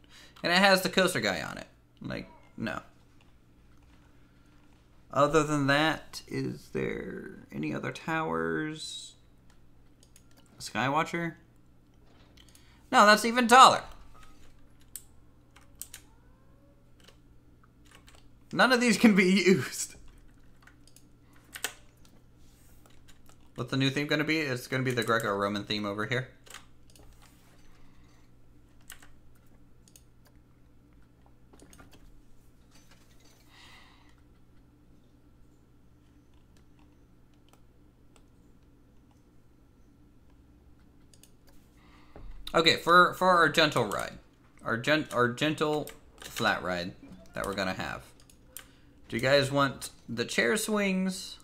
And it has the coaster guy on it. Like, no. Other than that, is there any other towers? Skywatcher? No, that's even taller. None of these can be used. What's the new theme going to be? It's going to be the Greco-Roman theme over here. Okay, for our gentle ride, our gentle flat ride that we're gonna have. Do you guys want the chair swings,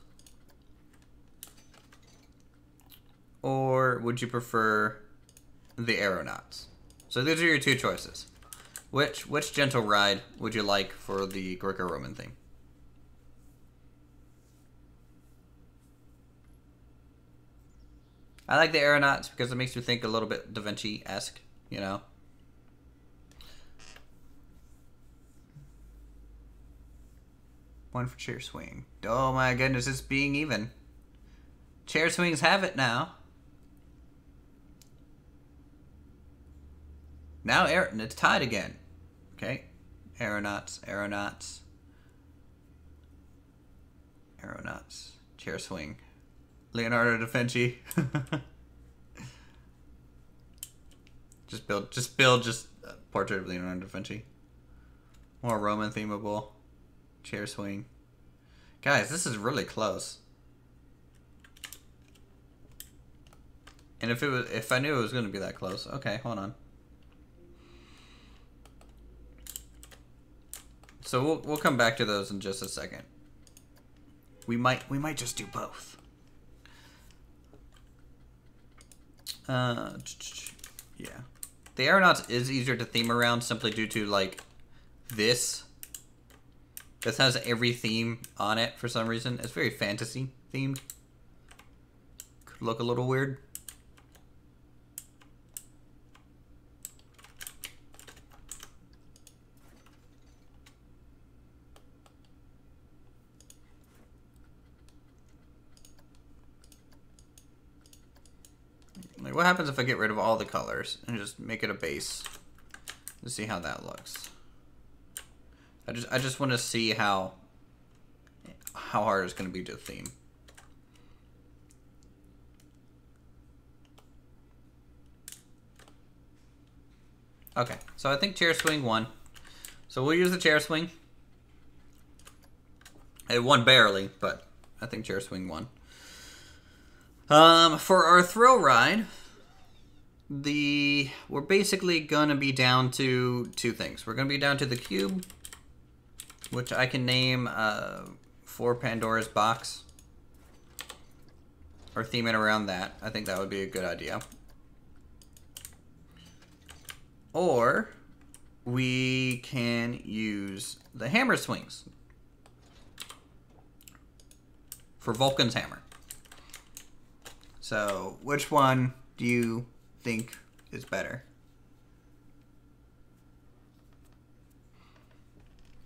or would you prefer the aeronauts? So these are your two choices. Which gentle ride would you like for the Greco-Roman theme? I like the aeronauts because it makes me think a little bit Da Vinci-esque, you know? One for chair swing. Oh my goodness, it's being even. Chair swings have it now. Now it's tied again. Okay. Aeronauts, aeronauts. Aeronauts. Chair swing. Leonardo da Vinci. just build a portrait of Leonardo da Vinci. More Roman themable. Chair swing. Guys, this is really close. And if I knew it was gonna be that close. Okay, hold on. So we'll come back to those in just a second. We might just do both. Yeah. The aeronauts is easier to theme around simply due to like this. This has every theme on it for some reason. It's very fantasy themed. Could look a little weird. Like, what happens if I get rid of all the colors and just make it a base? Let's see how that looks. I just want to see how hard it's going to be to theme. Okay, so I think chair swing won. So we'll use the chair swing. It won barely, but I think chair swing won. For our thrill ride, we're basically gonna be down to two things. We're gonna be down to the cube, which I can name for Pandora's box, or theme it around that. I think that would be a good idea. Or we can use the hammer swings for Vulcan's hammer. So, which one do you think is better?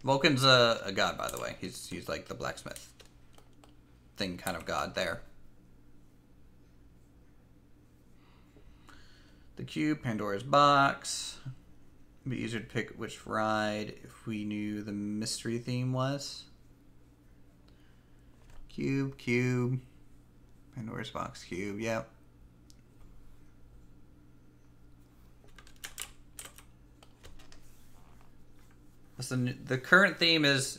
Vulcan's a god, by the way. He's like the blacksmith thing kind of god there. The cube, Pandora's box. It'd be easier to pick which ride if we knew the mystery theme was. Cube, cube. Pandora's box, cube, yep. Listen, the current theme is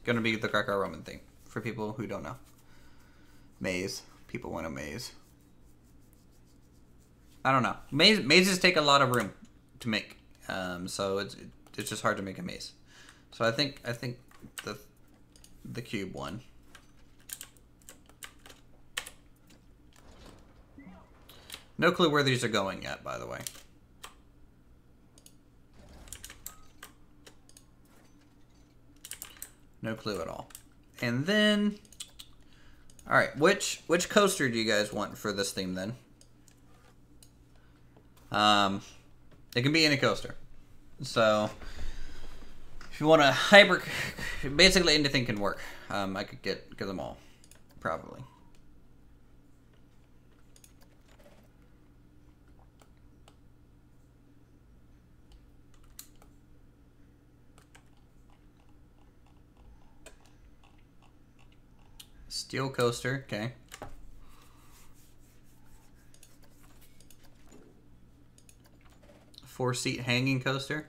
going to be the Greco-Roman theme, for people who don't know. Maze. People want a maze. I don't know. Mazes take a lot of room to make, so it's just hard to make a maze. So I think the cube won. No clue where these are going yet, by the way. No clue at all. And then, all right, which coaster do you guys want for this theme then? It can be any coaster. So, if you want a basically anything can work. I could get them all, probably. Steel coaster, okay. Four-seat hanging coaster.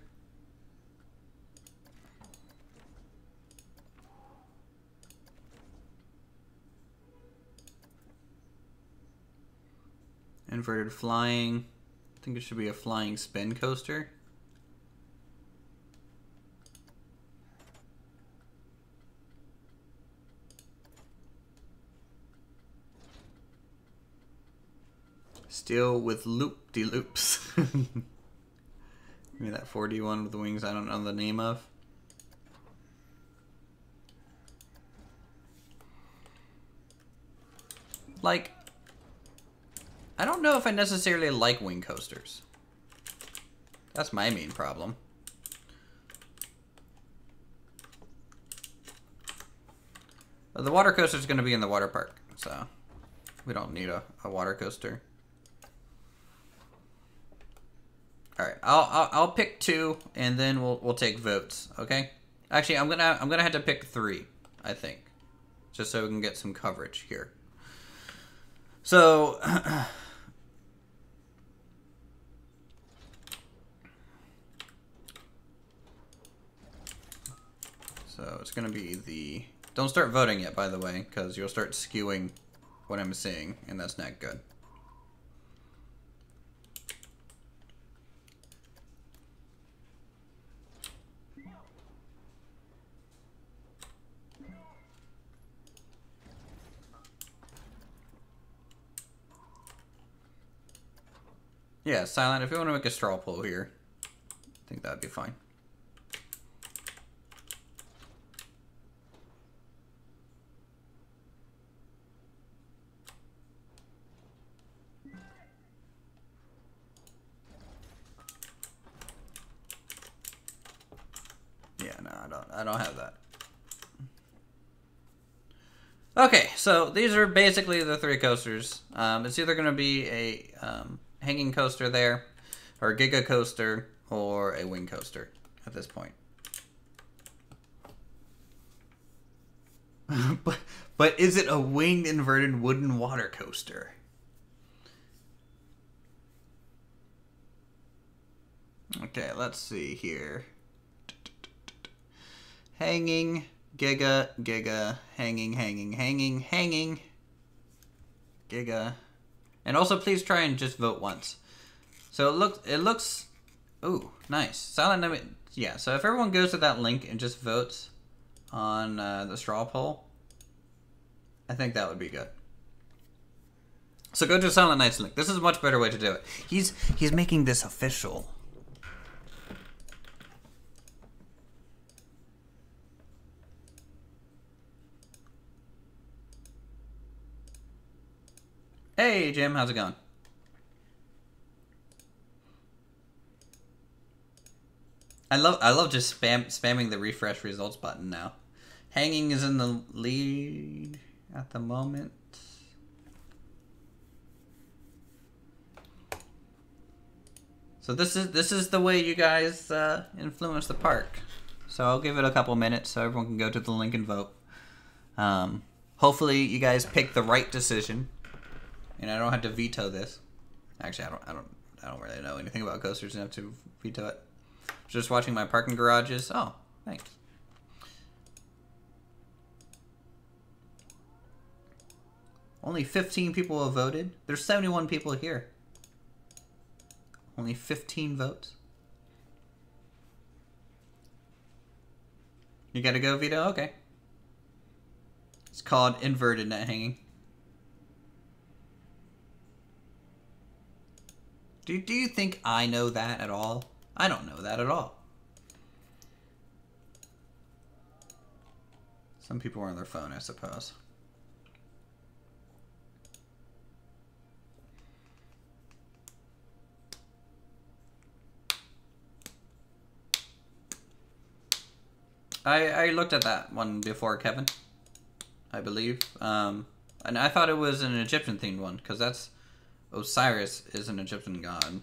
Inverted flying. I think it should be a flying spin coaster. Steel with loop-de-loops. Maybe that 4D one with the wings I don't know the name of. Like, I don't know if I necessarily like wing coasters. That's my main problem. But the water coaster is going to be in the water park, so we don't need a water coaster. All right, I'll pick two, and then we'll take votes. Okay. Actually, I'm gonna have to pick three, I think, just so we can get some coverage here. So, it's gonna be the. Don't start voting yet, by the way, because you'll start skewing what I'm seeing, and that's not good. Yeah, Silent, if you want to make a straw poll here, I think that'd be fine. Yeah, no, I don't have that. Okay, so these are basically the 3 coasters. It's either going to be a hanging coaster there, or a Giga coaster, or a wing coaster at this point. but is it a winged inverted wooden water coaster? Okay, let's see here. Hanging, Giga, Giga, hanging, hanging, hanging, hanging, Giga. And also please try and just vote once. So it looks, ooh, nice. Silent, yeah, so if everyone goes to that link and just votes on the straw poll, I think that would be good. So go to Silent Night's link. This is a much better way to do it. He's making this official. Hey Jim, how's it going? I love just spamming the refresh results button now. Hanging is in the lead at the moment. So this is the way you guys influence the park. So I'll give it a couple minutes so everyone can go to the link and vote. Hopefully you guys pick the right decision, and I don't have to veto this. Actually, I don't really know anything about coasters enough to veto it. Just watching my parking garages. Oh, thanks. Only 15 people have voted. There's 71 people here. Only 15 votes. You gotta go, Vito? Okay. It's called inverted net hanging. Do you think I know that at all? I don't know that at all. Some people are on their phone, I suppose. I looked at that one before, Kevin, I believe. And I thought it was an Egyptian themed one, because that's Osiris is an Egyptian god.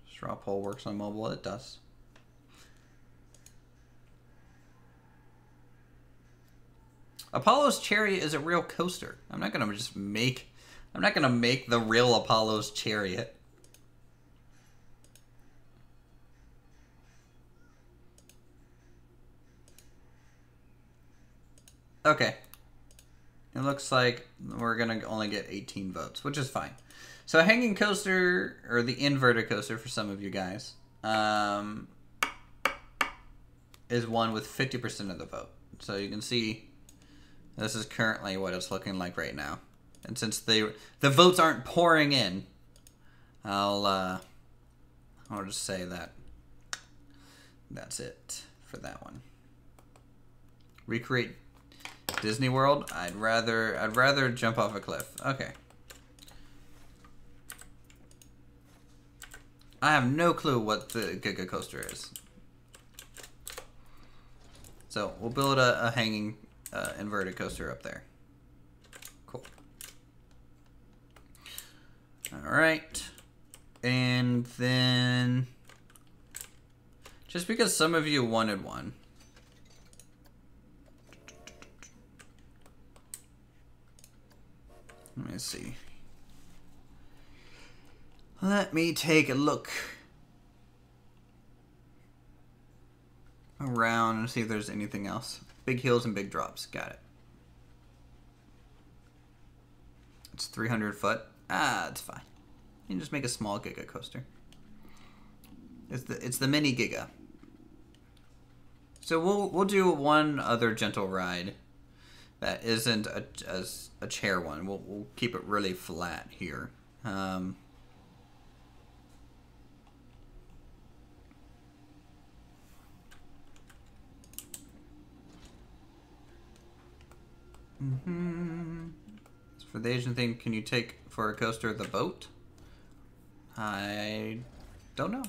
Straw poll works on mobile. It does. Apollo's Chariot is a real coaster. I'm not gonna make the real Apollo's Chariot. Okay. It looks like we're gonna only get 18 votes, which is fine. So a hanging coaster, or the inverted coaster for some of you guys, is one with 50% of the vote. So you can see this is currently what it's looking like right now. And since the votes aren't pouring in, I'll just say that that's it for that one. Recreate Disney World? I'd rather jump off a cliff. Okay. I have no clue what the Giga Coaster is. So we'll build a hanging inverted coaster up there. Cool. All right. And then, just because some of you wanted one, let me see. Let me take a look around and see if there's anything else. Big hills and big drops. Got it. It's 300 foot. Ah, it's fine. You can just make a small Giga coaster. It's the mini Giga. So we'll do one other gentle ride that isn't a chair one. We'll keep it really flat here. For the Asian thing, can you take for a coaster the boat? I don't know.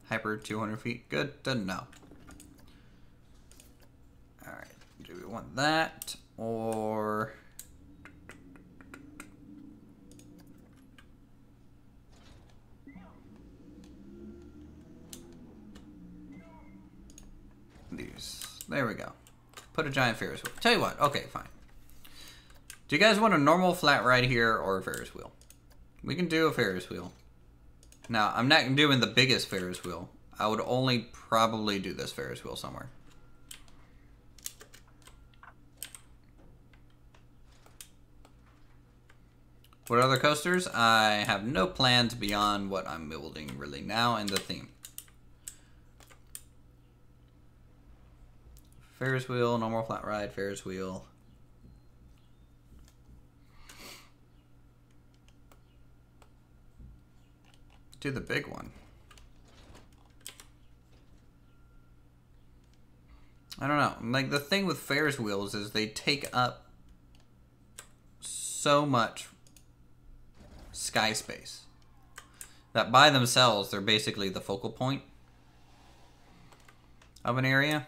Hyper 200 feet. Good to know. Alright. Do we want that? Or... these. There we go. Put a giant Ferris wheel. Tell you what. Okay, fine. Do you guys want a normal flat ride here or a Ferris wheel? We can do a Ferris wheel. Now, I'm not doing the biggest Ferris wheel. I would only probably do this Ferris wheel somewhere. What other coasters? I have no plans beyond what I'm building really now and the theme. Ferris wheel, normal flat ride, Ferris wheel. Do the big one. I don't know. Like, the thing with Ferris wheels is they take up so much sky space that by themselves they're basically the focal point of an area.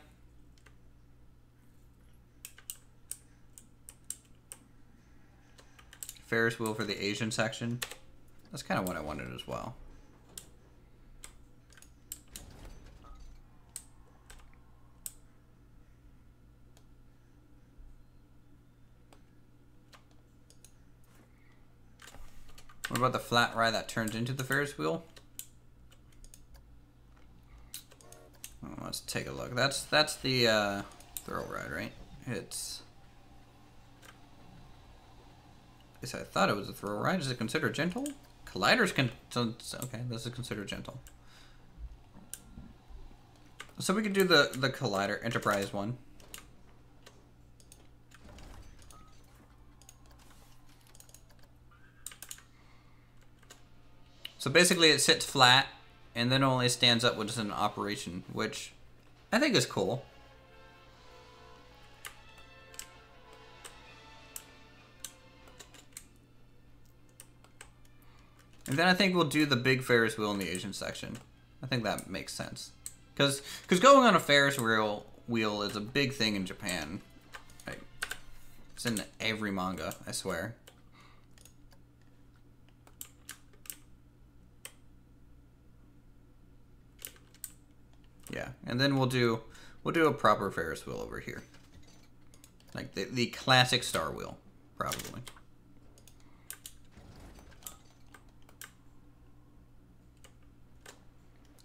Ferris wheel for the Asian section. That's kind of what I wanted as well. What about the flat ride that turns into the Ferris wheel? Oh, let's take a look. That's the thrill ride, right? It's... I thought it was a thrill ride. Is it considered gentle? Colliders can... Okay, this is considered gentle. So we could do the Collider Enterprise one. So basically it sits flat and then only stands up when it's in operation, which I think is cool. And then I think we'll do the big Ferris wheel in the Asian section. I think that makes sense. Because going on a Ferris wheel is a big thing in Japan. Like, it's in every manga, I swear. Yeah, and then we'll do a proper Ferris wheel over here. Like the classic Star Wheel, probably.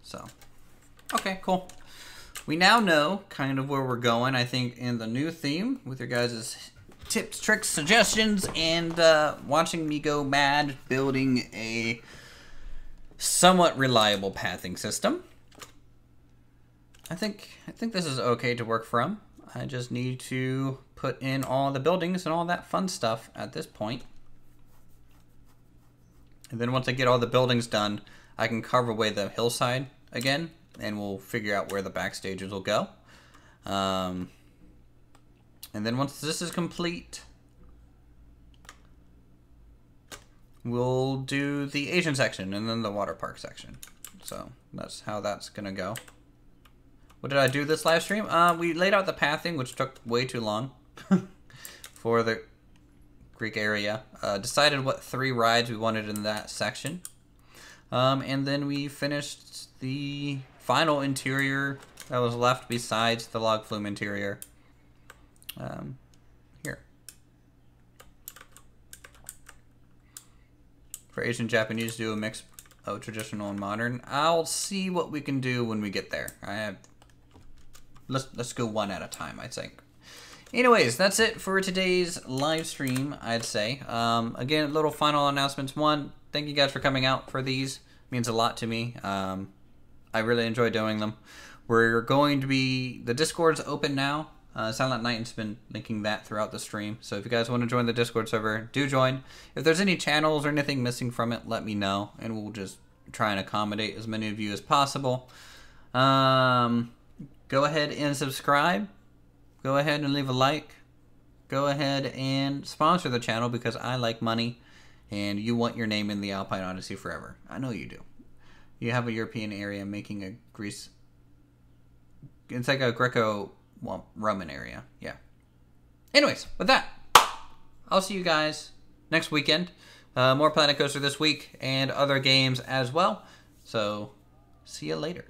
So, okay, cool. We now know kind of where we're going, I think, in the new theme with your guys' tips, tricks, suggestions, and watching me go mad building a somewhat reliable pathing system. I think this is okay to work from. I just need to put in all the buildings and all that fun stuff at this point. And then once I get all the buildings done, I can carve away the hillside again, and we'll figure out where the backstages will go. And then once this is complete, we'll do the Asian section and then the water park section. So that's how that's gonna go. What did I do this live stream? We laid out the pathing, which took way too long for the Greek area. Decided what 3 rides we wanted in that section. And then we finished the final interior that was left besides the log flume interior. Here. For Asian Japanese, do a mix of traditional and modern. I'll see what we can do when we get there. Let's go one at a time, I think. Anyways, that's it for today's live stream, I'd say. Again, little final announcements. One, thank you guys for coming out for these. It means a lot to me. I really enjoy doing them. We're going to be... The Discord's open now. Silent Knight's been linking that throughout the stream. So if you guys want to join the Discord server, do join. If there's any channels or anything missing from it, let me know, and we'll just try and accommodate as many of you as possible. Go ahead and subscribe. Go ahead and leave a like. Go ahead and sponsor the channel because I like money, and you want your name in the Alpine Odyssey forever. I know you do. You have a European area making a Greece. It's like a Greco-Roman area. Yeah. Anyways, with that, I'll see you guys next weekend. More Planet Coaster this week and other games as well. So, see you later.